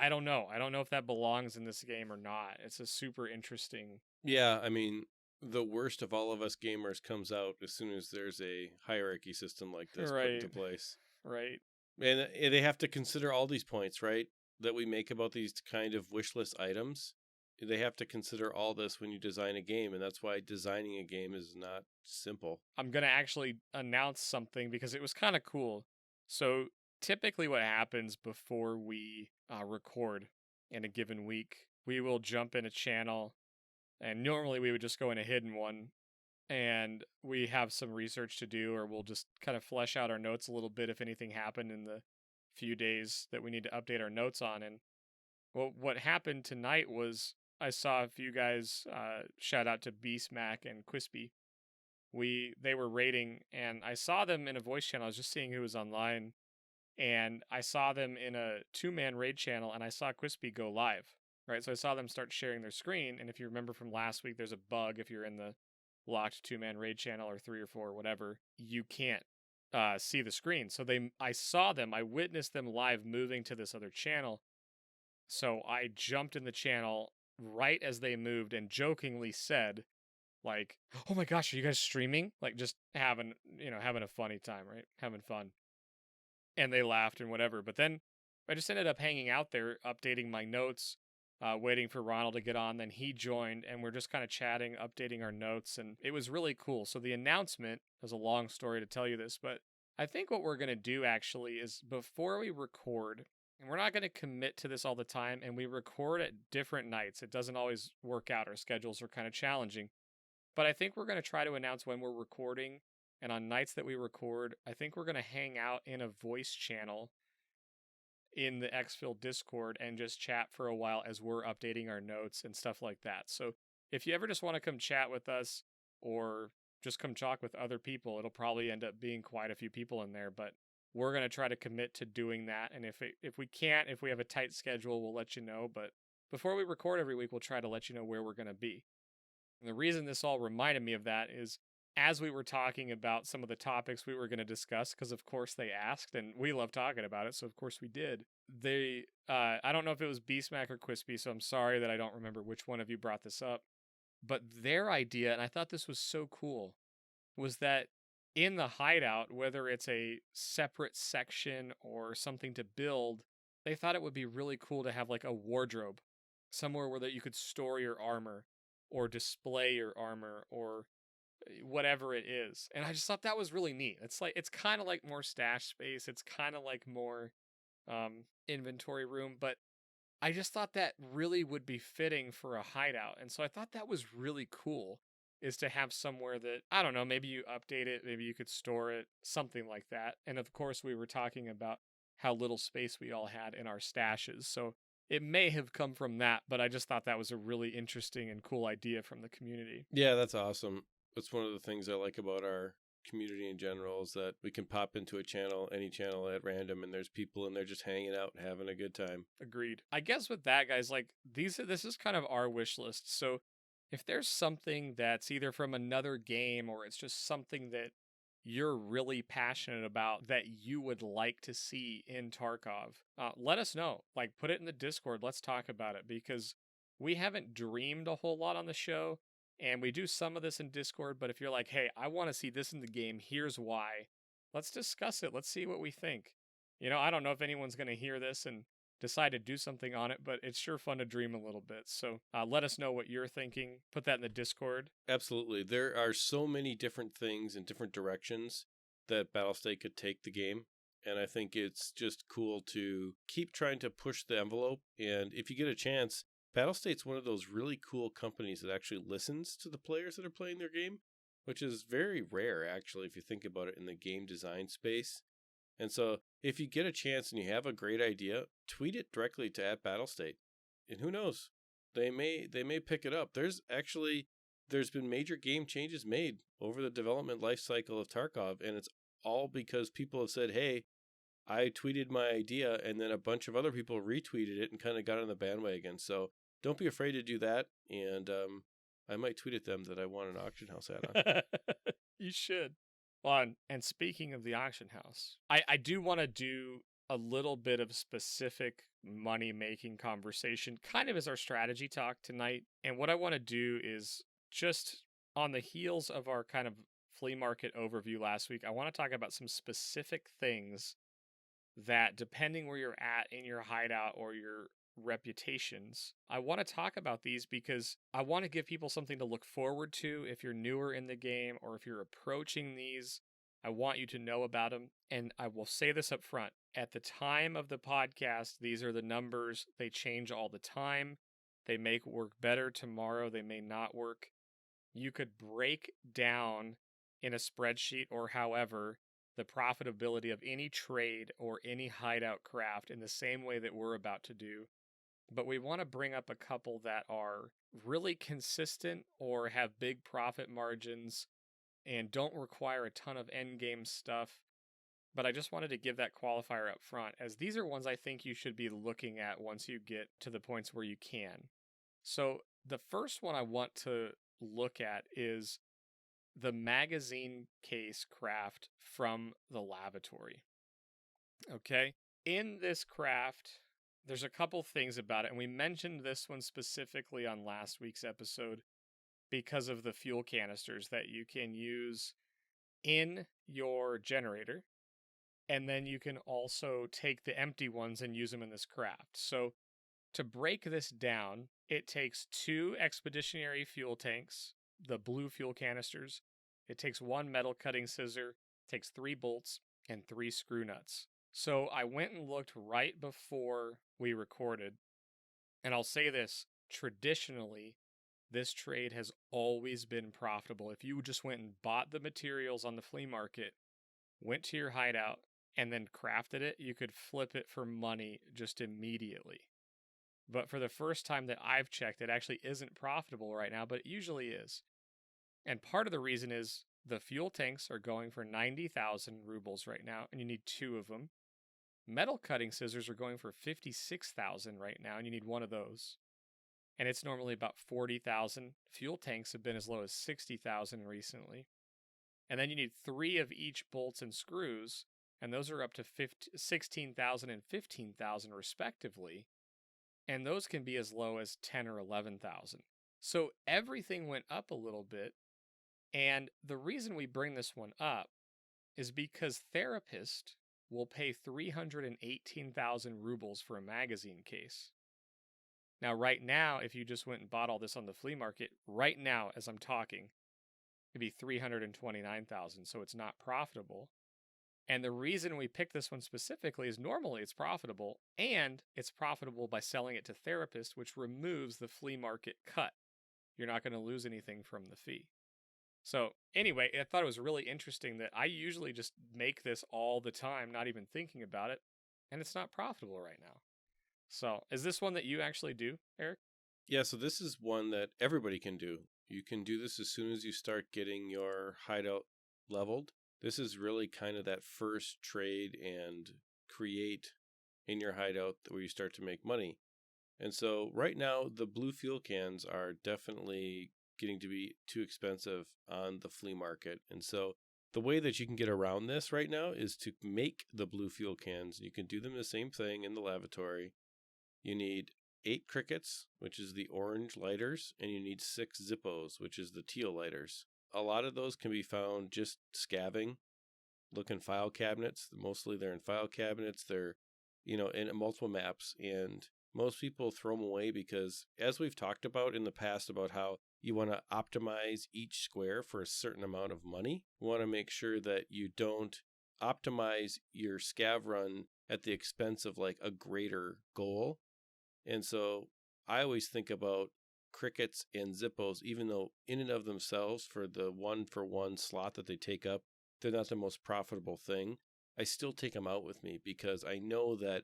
I don't know. I don't know if that belongs in this game or not. It's a super interesting. Yeah, I mean, the worst of all of us gamers comes out as soon as there's a hierarchy system like this put into place. Right. And they have to consider all these points, right, that we make about these kind of wish list items. They have to consider all this when you design a game, and that's why designing a game is not simple. I'm going to actually announce something because it was kind of cool. So typically what happens before we record in a given week, we will jump in a channel, and normally we would just go in a hidden one, and we have some research to do, or we'll just kind of flesh out our notes a little bit if anything happened in the few days that we need to update our notes on. And well, what happened tonight was I saw a few guys, shout out to Beastmac and Quispy. They were raiding, and I saw them in a voice channel. I was just seeing who was online, and I saw them in a 2-man raid channel, and I saw Quispy go live, right? So I saw them start sharing their screen, and if you remember from last week, there's a bug if you're in the locked 2-man raid channel or 3 or 4, whatever, you can't see the screen. So I saw them, I witnessed them live moving to this other channel. So I jumped in the channel right as they moved and jokingly said, like, "Oh my gosh, are you guys streaming?" Like, just having a funny time, right? Having fun. And they laughed and whatever. But then I just ended up hanging out there, updating my notes, waiting for Ronald to get on. Then he joined, and we're just kind of chatting, updating our notes, and it was really cool. So the announcement, there's a long story to tell you this, but I think what we're going to do actually is before we record, and we're not going to commit to this all the time, and we record at different nights. It doesn't always work out. Our schedules are kind of challenging. But I think we're going to try to announce when we're recording, and on nights that we record, I think we're going to hang out in a voice channel in the EXFIL Discord and just chat for a while as we're updating our notes and stuff like that. So if you ever just want to come chat with us or just come talk with other people, it'll probably end up being quite a few people in there, but we're going to try to commit to doing that. And if we can't, if we have a tight schedule, we'll let you know. But before we record every week, we'll try to let you know where we're going to be. And the reason this all reminded me of that is as we were talking about some of the topics we were going to discuss, because of course they asked, and we love talking about it, so of course we did. I don't know if it was Beastmac or Quispy, so I'm sorry that I don't remember which one of you brought this up, but their idea, and I thought this was so cool, was that in the hideout, whether it's a separate section or something to build, they thought it would be really cool to have like a wardrobe somewhere where that you could store your armor or display your armor or whatever it is. And I just thought that was really neat. It's kind of like more stash space. It's kind of like more inventory room, but I just thought that really would be fitting for a hideout. And so I thought that was really cool, is to have somewhere that, I don't know, maybe you update it, maybe you could store it, something like that. And of course, we were talking about how little space we all had in our stashes. So it may have come from that, but I just thought that was a really interesting and cool idea from the community. Yeah, that's awesome. That's one of the things I like about our community in general, is that we can pop into a channel, any channel at random, and there's people in there just hanging out and having a good time. Agreed. I guess with that, guys, like this is kind of our wish list. So if there's something that's either from another game or it's just something that you're really passionate about that you would like to see in Tarkov, let us know. Like, put it in the Discord. Let's talk about it, because we haven't dreamed a whole lot on the show, and we do some of this in Discord. But if you're like, hey, I want to see this in the game, here's why, let's discuss it. Let's see what we think. You know, I don't know if anyone's going to hear this and decide to do something on it, but it's sure fun to dream a little bit. So let us know what you're thinking. Put that in the Discord. Absolutely. There are so many different things and different directions that Battlestate could take the game. And I think it's just cool to keep trying to push the envelope. And if you get a chance, Battlestate's one of those really cool companies that actually listens to the players that are playing their game, which is very rare, actually, if you think about it in the game design space. And so if you get a chance and you have a great idea, tweet it directly to @Battlestate. And who knows? They may pick it up. There's been major game changes made over the development life cycle of Tarkov, and it's all because people have said, hey, I tweeted my idea, and then a bunch of other people retweeted it and kind of got on the bandwagon. So don't be afraid to do that. And I might tweet at them that I want an auction house add-on. You should. Well, and speaking of the auction house, I do want to do a little bit of specific money-making conversation, kind of as our strategy talk tonight. And what I want to do is, just on the heels of our kind of flea market overview last week, I want to talk about some specific things that, depending where you're at in your hideout or your reputations, I want to talk about these because I want to give people something to look forward to if you're newer in the game or if you're approaching these. I want you to know about them. And I will say this up front. At the time of the podcast, these are the numbers. They change all the time. They may work better tomorrow. They may not work. You could break down in a spreadsheet or however the profitability of any trade or any hideout craft in the same way that we're about to do. But we want to bring up a couple that are really consistent or have big profit margins and don't require a ton of end game stuff. But I just wanted to give that qualifier up front, as these are ones I think you should be looking at once you get to the points where you can. So the first one I want to look at is the magazine case craft from the lavatory. Okay? In this craft, there's a couple things about it, and we mentioned this one specifically on last week's episode because of the fuel canisters that you can use in your generator, and then you can also take the empty ones and use them in this craft. So to break this down, it takes 2 expeditionary fuel tanks, the blue fuel canisters. It takes 1 metal cutting scissor, takes 3 bolts, and 3 screw nuts. So I went and looked right before we recorded, and I'll say this, traditionally, this trade has always been profitable. If you just went and bought the materials on the flea market, went to your hideout, and then crafted it, you could flip it for money just immediately. But for the first time that I've checked, it actually isn't profitable right now, but it usually is. And part of the reason is the fuel tanks are going for 90,000 rubles right now, and you need 2 of them. Metal cutting scissors are going for 56,000 right now, and you need 1 of those. And it's normally about 40,000. Fuel tanks have been as low as 60,000 recently. And then you need 3 of each bolts and screws, and those are up to 16,000 and 15,000 respectively. And those can be as low as 10 or 11,000. So everything went up a little bit. And the reason we bring this one up is because Therapist will pay 318,000 rubles for a magazine case. Now, right now, if you just went and bought all this on the flea market, right now, as I'm talking, it'd be 329,000, so it's not profitable. And the reason we picked this one specifically is normally it's profitable, and it's profitable by selling it to Therapist, which removes the flea market cut. You're not going to lose anything from the fee. So anyway, I thought it was really interesting that I usually just make this all the time, not even thinking about it, and it's not profitable right now. So is this one that you actually do, Eric? Yeah, so this is one that everybody can do. You can do this as soon as you start getting your hideout leveled. This is really kind of that first trade and create in your hideout where you start to make money. And so right now, the blue fuel cans are definitely getting to be too expensive on the flea market. And so the way that you can get around this right now is to make the blue fuel cans. You can do them the same thing in the lavatory. You need 8 crickets, which is the orange lighters, and you need 6 zippos, which is the teal lighters. A lot of those can be found just scavving. Look in file cabinets. Mostly they're in file cabinets. They're, in multiple maps. And most people throw them away because, as we've talked about in the past about how you want to optimize each square for a certain amount of money, you want to make sure that you don't optimize your scav run at the expense of like a greater goal. And so I always think about crickets and zippos, even though in and of themselves for the 1-for-1 slot that they take up, they're not the most profitable thing. I still take them out with me because I know that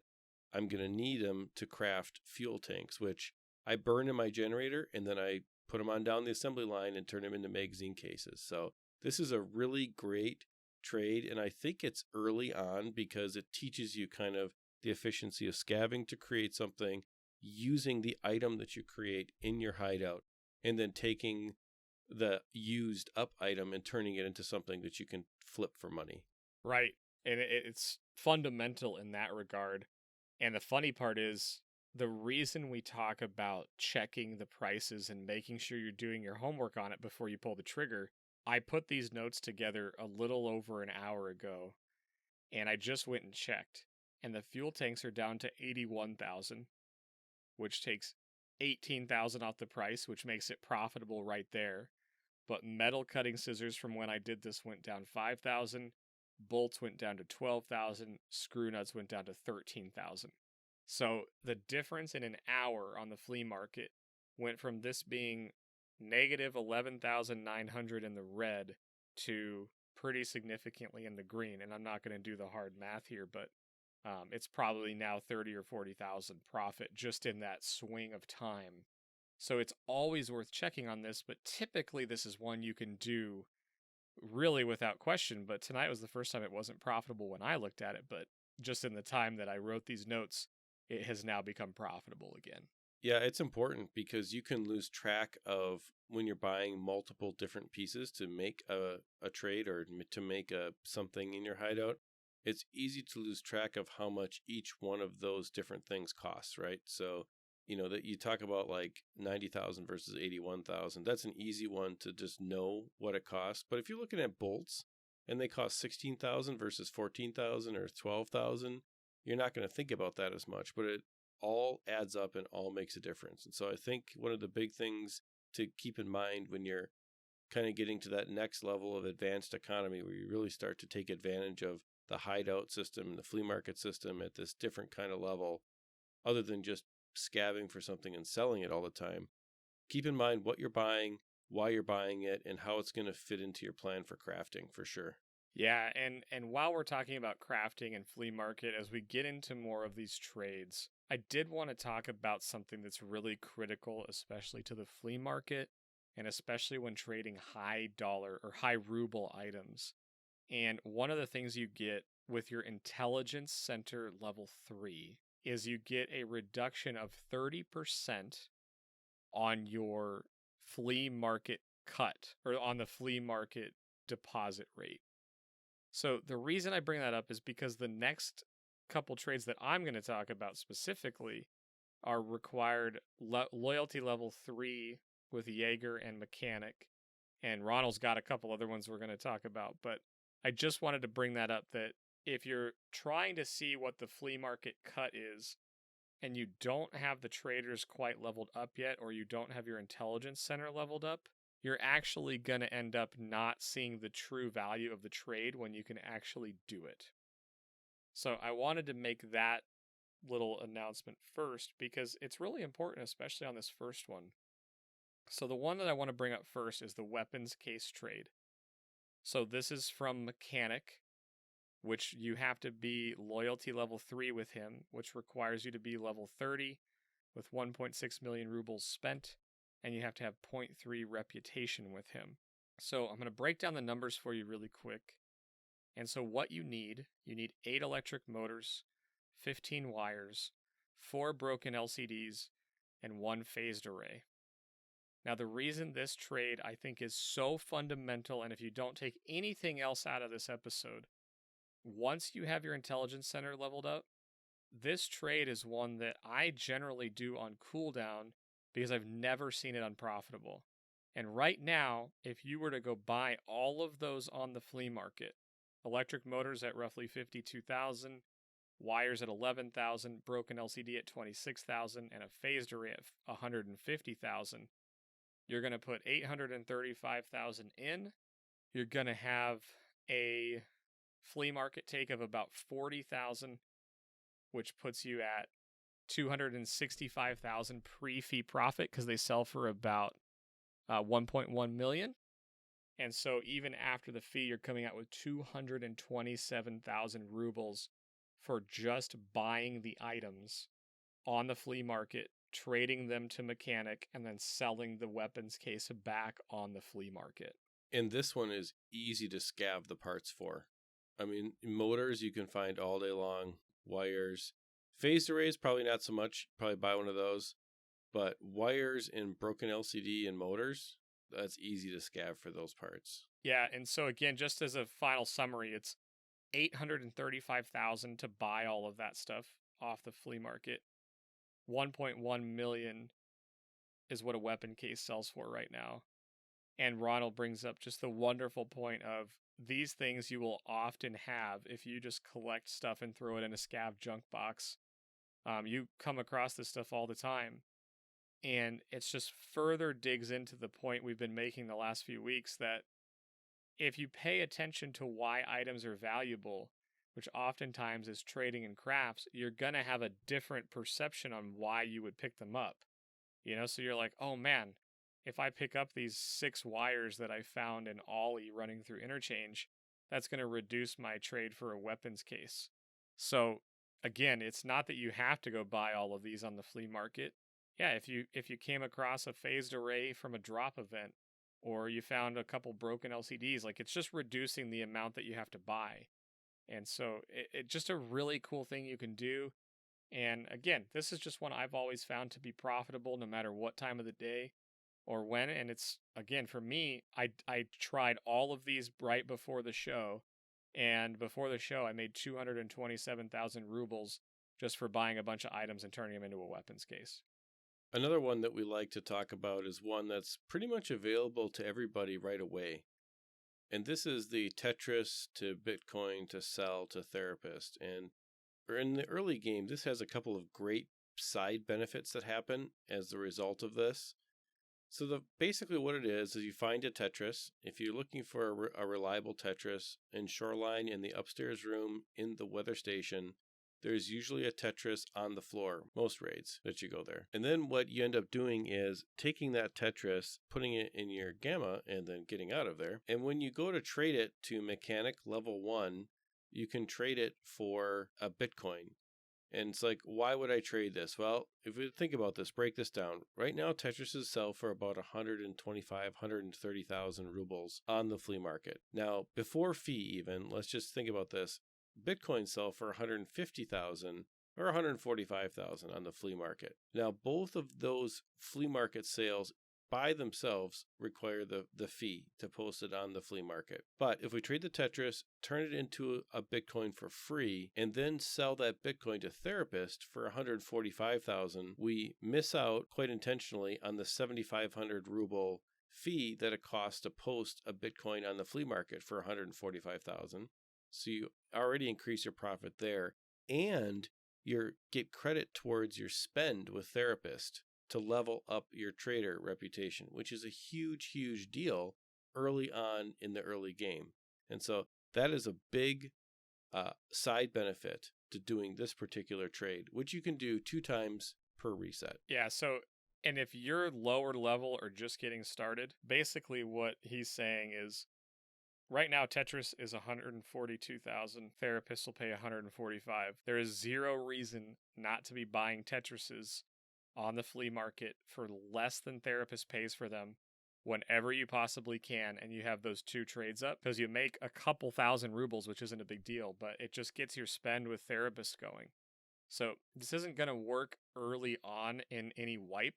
I'm going to need them to craft fuel tanks, which I burn in my generator and then I put them on down the assembly line and turn them into magazine cases. So this is a really great trade. And I think it's early on because it teaches you kind of the efficiency of scavving to create something, using the item that you create in your hideout, and then taking the used up item and turning it into something that you can flip for money. Right. And it's fundamental in that regard. And the funny part is the reason we talk about checking the prices and making sure you're doing your homework on it before you pull the trigger. I put these notes together a little over an hour ago, and I just went and checked. And the fuel tanks are down to 81,000. Which takes 18,000 off the price, which makes it profitable right there. But metal cutting scissors from when I did this went down 5,000, bolts went down to 12,000, screw nuts went down to 13,000. So the difference in an hour on the flea market went from this being negative 11,900 in the red to pretty significantly in the green. And I'm not going to do the hard math here, but it's probably now 30 or 40,000 profit just in that swing of time. So it's always worth checking on this, but typically this is one you can do really without question. But tonight was the first time it wasn't profitable when I looked at it, but just in the time that I wrote these notes, it has now become profitable again. Yeah, it's important because you can lose track of when you're buying multiple different pieces to make a trade or to make something in your hideout. It's easy to lose track of how much each one of those different things costs, right? So, that you talk about like 90,000 versus 81,000. That's an easy one to just know what it costs. But if you're looking at bolts and they cost 16,000 versus 14,000 or 12,000, you're not going to think about that as much, but it all adds up and all makes a difference. And so I think one of the big things to keep in mind when you're kind of getting to that next level of advanced economy where you really start to take advantage of the hideout system and the flea market system at this different kind of level, other than just scabbing for something and selling it all the time. Keep in mind what you're buying, why you're buying it, and how it's going to fit into your plan for crafting, for sure. Yeah, and while we're talking about crafting and flea market, as we get into more of these trades, I did want to talk about something that's really critical, especially to the flea market, and especially when trading high dollar or high ruble items. And one of the things you get with your intelligence center level 3 is you get a reduction of 30% on your flea market cut or on the flea market deposit rate. So the reason I bring that up is because the next couple trades that I'm going to talk about specifically are required loyalty level 3 with Jaeger and Mechanic. And Ronald's got a couple other ones we're going to talk about. But I just wanted to bring that up, that if you're trying to see what the flea market cut is and you don't have the traders quite leveled up yet, or you don't have your intelligence center leveled up, you're actually going to end up not seeing the true value of the trade when you can actually do it. So I wanted to make that little announcement first because it's really important, especially on this first one. So the one that I want to bring up first is the weapons case trade. So this is from Mechanic, which you have to be loyalty level 3 with him, which requires you to be level 30 with 1.6 million rubles spent, and you have to have 0.3 reputation with him. So I'm going to break down the numbers for you really quick. And so what you need 8 electric motors, 15 wires, 4 broken LCDs, and 1 phased array. Now, the reason this trade I think is so fundamental, and if you don't take anything else out of this episode, once you have your intelligence center leveled up, this trade is one that I generally do on cooldown because I've never seen it unprofitable. And right now, if you were to go buy all of those on the flea market, electric motors at roughly 52,000, wires at 11,000, broken LCD at 26,000, and a phased array at 150,000, you're going to put 835,000 in. You're going to have a flea market take of about 40,000, which puts you at 265,000 pre-fee profit because they sell for about 1.1 million. And so even after the fee, you're coming out with 227,000 rubles for just buying the items on the flea market, trading them to Mechanic, and then selling the weapons case back on the flea market. And this one is easy to scav the parts for. I mean, motors you can find all day long, wires. Phased arrays, probably not so much, probably buy one of those. But wires and broken LCD and motors, that's easy to scav for those parts. Yeah, and so again, just as a final summary, it's 835,000 to buy all of that stuff off the flea market. 1.1 million is what a weapon case sells for right now. And Ronald brings up just the wonderful point of these things you will often have if you just collect stuff and throw it in a scav junk box. You come across this stuff all the time. And it's just further digs into the point we've been making the last few weeks that if you pay attention to why items are valuable, which oftentimes is trading and crafts, you're going to have a different perception on why you would pick them up. You know, so you're like, oh man, if I pick up these 6 wires that I found in Ollie running through interchange, that's going to reduce my trade for a weapons case. So again, it's not that you have to go buy all of these on the flea market. Yeah, if you came across a phased array from a drop event, or you found a couple broken LCDs, like it's just reducing the amount that you have to buy. And so it's just a really cool thing you can do. And again, this is just one I've always found to be profitable no matter what time of the day or when. And it's, again, for me, I tried all of these right before the show. And before the show, I made 227,000 rubles just for buying a bunch of items and turning them into a weapons case. Another one that we like to talk about is one that's pretty much available to everybody right away. And this is the Tetris to Bitcoin to sell to therapist. And in the early game, this has a couple of great side benefits that happen as a result of this. So basically what it is you find a Tetris. If you're looking for a reliable Tetris in Shoreline in the upstairs room in the weather station, there's usually a Tetris on the floor, most raids that you go there. And then what you end up doing is taking that Tetris, putting it in your gamma, and then getting out of there. And when you go to trade it to mechanic level 1, you can trade it for a Bitcoin. And it's like, why would I trade this? Well, if we think about this, break this down. Right now, Tetrises sell for about 130,000 rubles on the flea market. Now, before fee even, let's just think about this. Bitcoin sell for 150,000 or 145,000 on the flea market. Now, both of those flea market sales by themselves require the fee to post it on the flea market. But if we trade the Tetris, turn it into a Bitcoin for free, and then sell that Bitcoin to Therapist for 145,000, we miss out quite intentionally on the 7,500 ruble fee that it costs to post a Bitcoin on the flea market for 145,000. So you already increase your profit there, and you get credit towards your spend with Therapist to level up your trader reputation, which is a huge, huge deal early on in the early game. And so that is a big side benefit to doing this particular trade, which you can do 2 times per reset. Yeah, so, and if you're lower level or just getting started, basically what he's saying is, right now Tetris is 142,000, Therapist will pay 145. There is zero reason not to be buying Tetrises on the flea market for less than Therapist pays for them whenever you possibly can, and you have those 2 trades up, because you make a couple thousand rubles, which isn't a big deal, but it just gets your spend with Therapist going. So this isn't going to work early on in any wipe,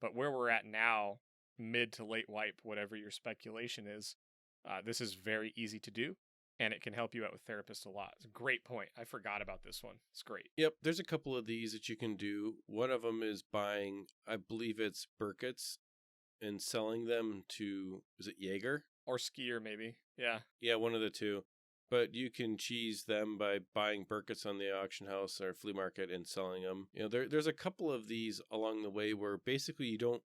but where we're at now, mid to late wipe, whatever your speculation is, this is very easy to do, and it can help you out with Therapist a lot. It's a great point. I forgot about this one. It's great. Yep, there's a couple of these that you can do. One of them is buying, I believe it's Burkitts, and selling them to, is it Jaeger? Or Skier, maybe. Yeah. Yeah, one of the two. But you can cheese them by buying Burkitts on the auction house or flea market and selling them. You know, there's a couple of these along the way where basically you don't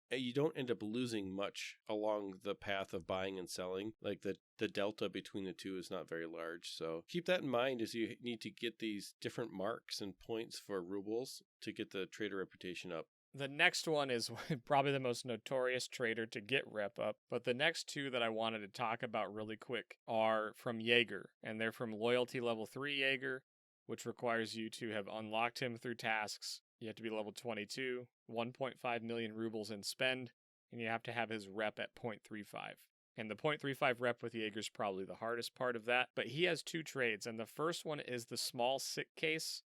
end up losing much along the path of buying and selling. Like the delta between the two is not very large. So keep that in mind as you need to get these different marks and points for rubles to get the trader reputation up. The next one is probably the most notorious trader to get rep up, but the next 2 that I wanted to talk about really quick are from Jaeger, and they're from Loyalty Level 3 Jaeger, which requires you to have unlocked him through tasks. You have to be level 22, 1.5 million rubles in spend, and you have to have his rep at 0.35. And the 0.35 rep with Jaeger is probably the hardest part of that, but he has 2 trades, and the first one is the small sick case,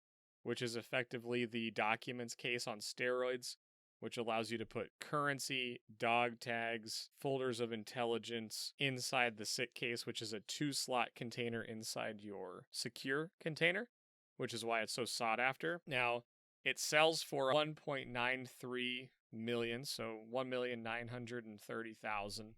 which is effectively the documents case on steroids, which allows you to put currency, dog tags, folders of intelligence inside the sick case, which is a 2-slot container inside your secure container, which is why it's so sought after. Now, it sells for 1.93 million, so 1,930,000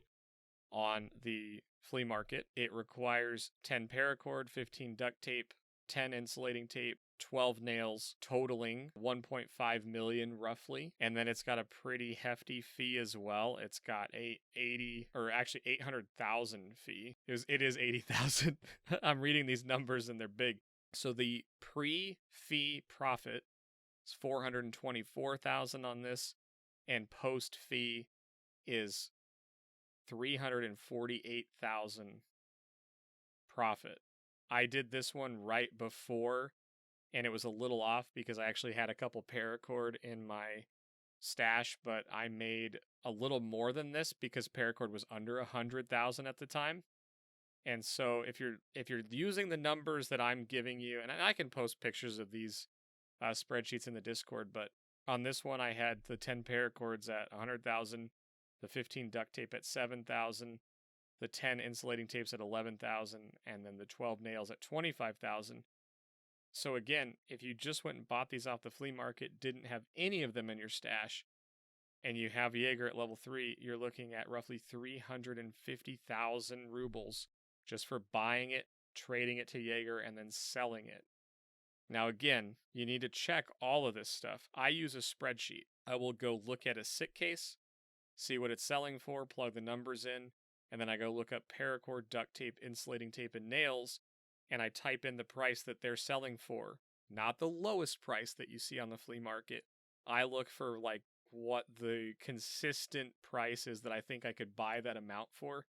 on the flea market. It requires 10 paracord, 15 duct tape, 10 insulating tape, 12 nails, totaling 1.5 million roughly. And then it's got a pretty hefty fee as well. It's got a 800,000 fee. It is 80,000. I'm reading these numbers and they're big. So the pre-fee profit is 424,000 on this, and post-fee is 348,000 profit. I did this one right before, and it was a little off because I actually had a couple paracord in my stash, but I made a little more than this because paracord was under 100,000 at the time. And so if you're using the numbers that I'm giving you, and I can post pictures of these spreadsheets in the Discord, but on this one I had the 10 paracords at 100,000, the 15 duct tape at 7,000, the 10 insulating tapes at 11,000, and then the 12 nails at 25,000. So again, if you just went and bought these off the flea market, didn't have any of them in your stash, and you have Jaeger at level 3, you're looking at roughly 350,000 rubles just for buying it, trading it to Jaeger, and then selling it. Now again, you need to check all of this stuff. I use a spreadsheet. I will go look at a sick case, see what it's selling for, plug the numbers in, and then I go look up paracord, duct tape, insulating tape, and nails, and I type in the price that they're selling for not the lowest price that you see on the flea market. I look for like what the consistent price is that I think I could buy that amount for.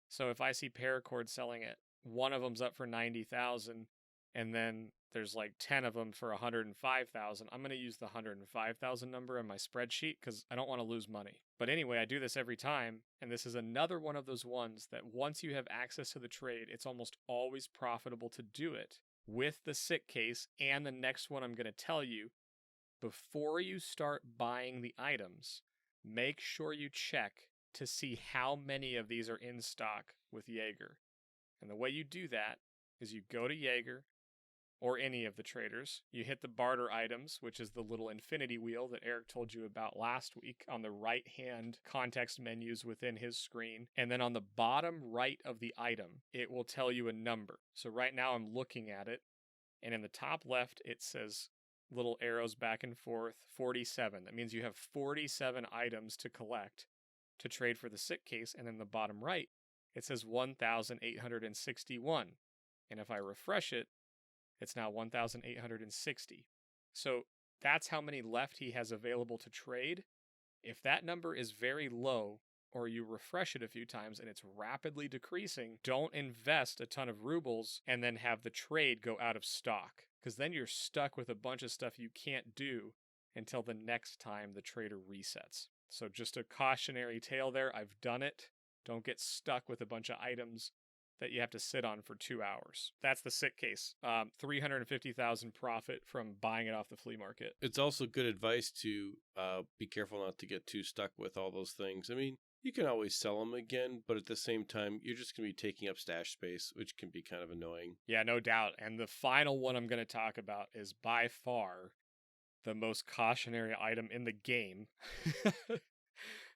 So if I see paracord selling it, one of them's up for 90,000 and then there's like 10 of them for 105,000. I'm going to use the 105,000 number in my spreadsheet because I don't want to lose money. But anyway, I do this every time, and this is another one of those ones that once you have access to the trade, it's almost always profitable to do it with the sick case and the next one I'm going to tell you. Before you start buying the items, make sure you check to see how many of these are in stock with Jaeger. And the way you do that is you go to Jaeger or any of the traders. You hit the barter items, which is the little infinity wheel that Eric told you about last week on the right-hand context menus within his screen. And then on the bottom right of the item, it will tell you a number. So right now I'm looking at it, and in the top left, it says little arrows back and forth, 47. That means you have 47 items to collect to trade for the sick case. And in the bottom right, it says 1,861. And if I refresh it, it's now 1,860. So that's how many left he has available to trade. If that number is very low, or you refresh it a few times and it's rapidly decreasing, don't invest a ton of rubles and then have the trade go out of stock, because then you're stuck with a bunch of stuff you can't do until the next time the trader resets. So just a cautionary tale there. I've done it. Don't get stuck with a bunch of items that you have to sit on for 2 hours. That's the sick case. 350,000 profit from buying it off the flea market. It's also good advice to be careful not to get too stuck with all those things. I mean, you can always sell them again, but at the same time, you're just going to be taking up stash space, which can be kind of annoying. Yeah, no doubt. And the final one I'm going to talk about is by far the most cautionary item in the game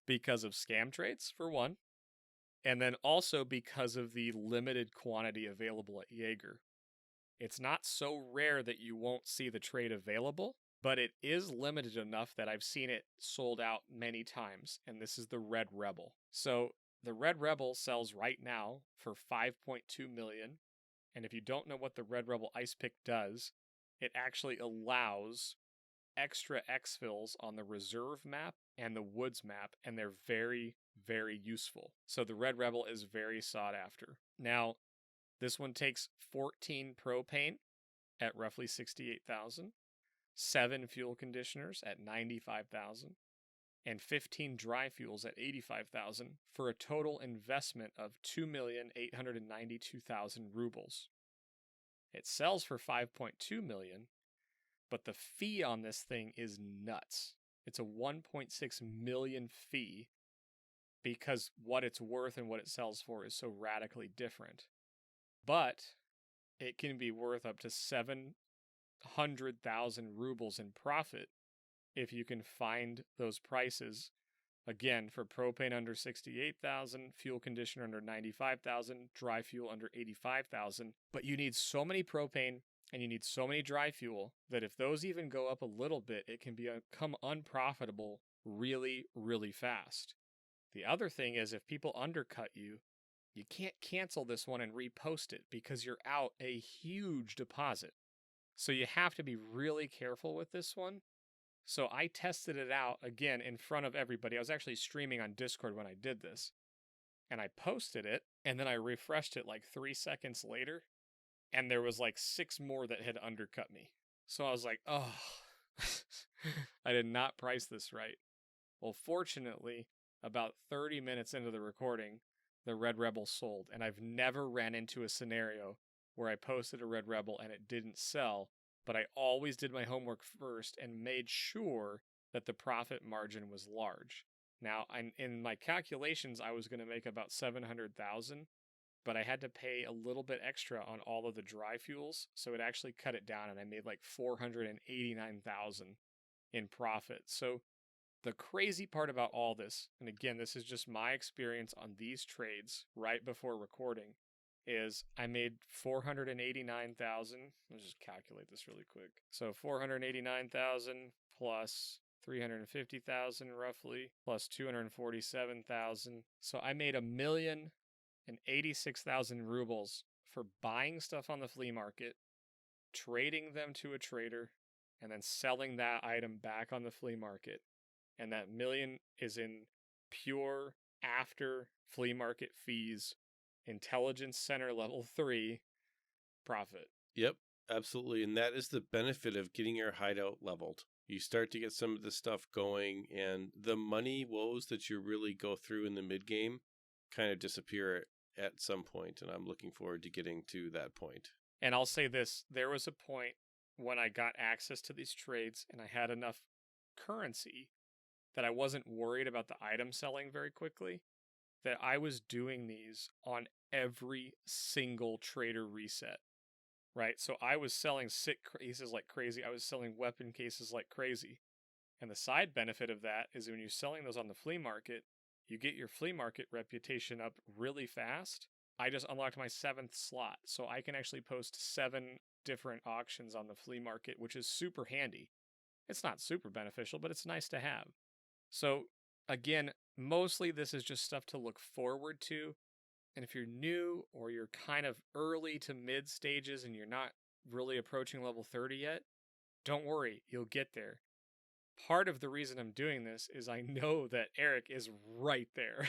because of scam trades, for one. And then also because of the limited quantity available at Jaeger. It's not so rare that you won't see the trade available, but it is limited enough that I've seen it sold out many times, and this is the Red Rebel. So the Red Rebel sells right now for 5.2 million, and if you don't know what the Red Rebel Ice Pick does, it actually allows extra exfils on the reserve map and the woods map, and they're very, very useful. So the Red Rebel is very sought after. Now, this one takes 14 propane at roughly 68,000, 7 fuel conditioners at 95,000, and 15 dry fuels at 85,000 for a total investment of 2,892,000 rubles. It sells for 5.2 million, but the fee on this thing is nuts. It's a 1.6 million fee because what it's worth and what it sells for is so radically different. But it can be worth up to 700,000 rubles in profit if you can find those prices. Again, for propane under 68,000, fuel conditioner under 95,000, dry fuel under 85,000. But you need so many propane and you need so many dry fuel that if those even go up a little bit, it can become unprofitable really, really fast. The other thing is if people undercut you, you can't cancel this one and repost it because you're out a huge deposit. So you have to be really careful with this one. So I tested it out again in front of everybody. I was actually streaming on Discord when I did this. And I posted it, and then I refreshed it like 3 seconds later, and there was like 6 more that had undercut me. So I was like, oh, I did not price this right. Well, fortunately, about 30 minutes into the recording, the Red Rebel sold, and I've never ran into a scenario where I posted a Red Rebel and it didn't sell, but I always did my homework first and made sure that the profit margin was large. Now, in my calculations, I was going to make about 700,000, but I had to pay a little bit extra on all of the dry fuels, so it actually cut it down, and I made like 489,000 in profit. So the crazy part about all this, and again, this is just my experience on these trades right before recording, is I made 489,000. Let's just calculate this really quick. So 489,000 plus 350,000 roughly, plus 247,000. So I made 1,086,000 rubles for buying stuff on the flea market, trading them to a trader, and then selling that item back on the flea market. And that million is in pure after flea market fees, intelligence center level 3 profit. Yep, absolutely. And that is the benefit of getting your hideout leveled. You start to get some of this stuff going, and the money woes that you really go through in the mid game kind of disappear at some point, and I'm looking forward to getting to that point. And I'll say this, there was a point when I got access to these trades and I had enough currency that I wasn't worried about the item selling very quickly, that I was doing these on every single trader reset, right? So I was selling sick cases like crazy. I was selling weapon cases like crazy. And the side benefit of that is when you're selling those on the flea market, you get your flea market reputation up really fast. I just unlocked my 7th slot, so I can actually post 7 different auctions on the flea market, which is super handy. It's not super beneficial, but it's nice to have. So again, mostly this is just stuff to look forward to. And if you're new or you're kind of early to mid stages and you're not really approaching level 30 yet, don't worry, you'll get there. Part of the reason I'm doing this is I know that Eric is right there.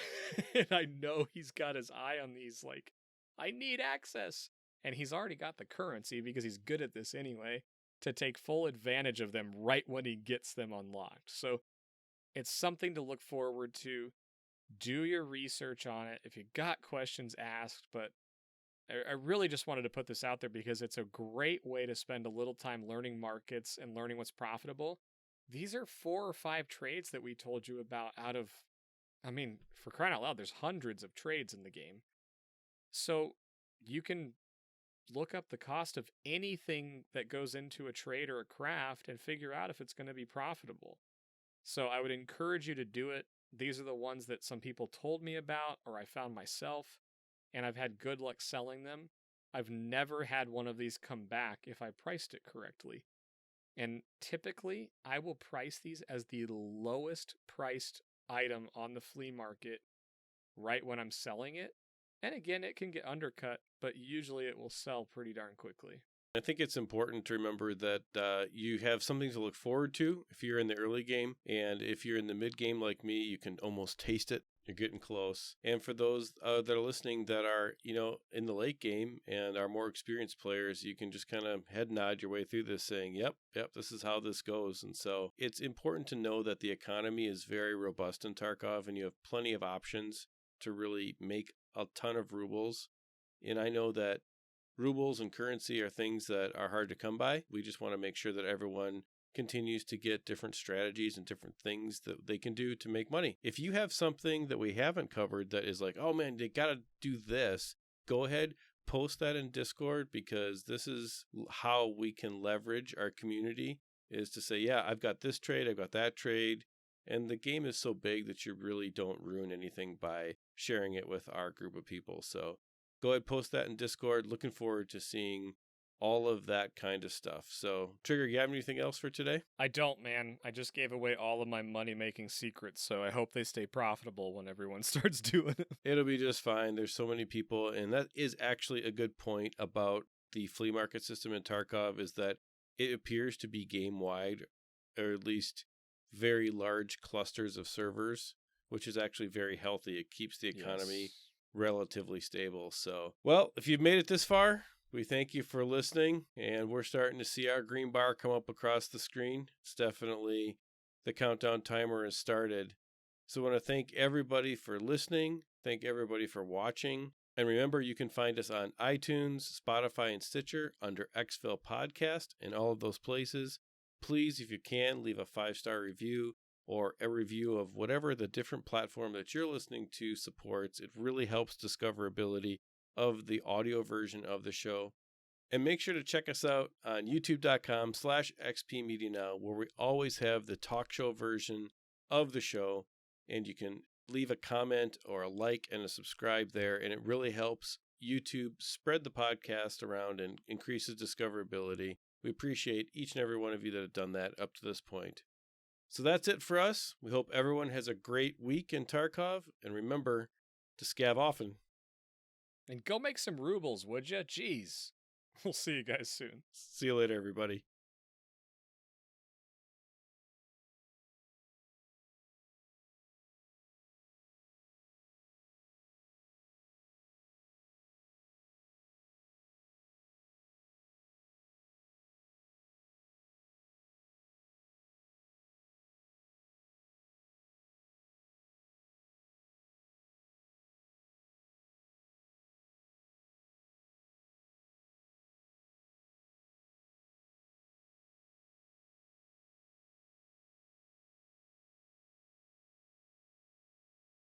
And I know he's got his eye on these, like, I need access. And he's already got the currency because he's good at this anyway, to take full advantage of them right when he gets them unlocked. So it's something to look forward to. Do your research on it. If you got questions, asked. But I really just wanted to put this out there because it's a great way to spend a little time learning markets and learning what's profitable. These are 4 or 5 trades that we told you about out of, I mean, for crying out loud, there's hundreds of trades in the game. So you can look up the cost of anything that goes into a trade or a craft and figure out if it's going to be profitable. So I would encourage you to do it. These are the ones that some people told me about or I found myself, and I've had good luck selling them. I've never had one of these come back if I priced it correctly. And typically, I will price these as the lowest priced item on the flea market right when I'm selling it. And again, it can get undercut, but usually it will sell pretty darn quickly. I think it's important to remember that you have something to look forward to if you're in the early game. And if you're in the mid game like me, you can almost taste it. You're getting close. And for those that are listening that are, in the late game and are more experienced players, you can just kind of head nod your way through this saying, yep, this is how this goes. And so it's important to know that the economy is very robust in Tarkov and you have plenty of options to really make a ton of rubles. And I know that rubles and currency are things that are hard to come by. We just want to make sure that everyone continues to get different strategies and different things that they can do to make money. If you have something that we haven't covered that is like, oh man, they got to do this, go ahead, post that in Discord, because this is how we can leverage our community, is to say, yeah, I've got this trade, I've got that trade. And the game is so big that you really don't ruin anything by sharing it with our group of people. So go ahead, post that in Discord. Looking forward to seeing all of that kind of stuff. So, Trigger, you have anything else for today? I don't, man. I just gave away all of my money-making secrets, so I hope they stay profitable when everyone starts doing it. It'll be just fine. There's so many people, and that is actually a good point about the flea market system in Tarkov, is that it appears to be game-wide, or at least very large clusters of servers, which is actually very healthy. It keeps the economy relatively stable. So, well, if you've made it this far, we thank you for listening, and we're starting to see our green bar come up across the screen. It's definitely the countdown timer has started. So I want to thank everybody for listening. Thank everybody for watching. And remember, you can find us on iTunes, Spotify, and Stitcher under EXFIL Podcast and all of those places. Please, if you can, leave a 5-star review or a review of whatever the different platform that you're listening to supports. It really helps discoverability of the audio version of the show. And make sure to check us out on youtube.com/XPMediaNow, where we always have the talk show version of the show. And you can leave a comment or a like and a subscribe there. And it really helps YouTube spread the podcast around and increases discoverability. We appreciate each and every one of you that have done that up to this point. So that's it for us. We hope everyone has a great week in Tarkov. And remember to scav often. And go make some rubles, would ya? Jeez. We'll see you guys soon. See you later, everybody.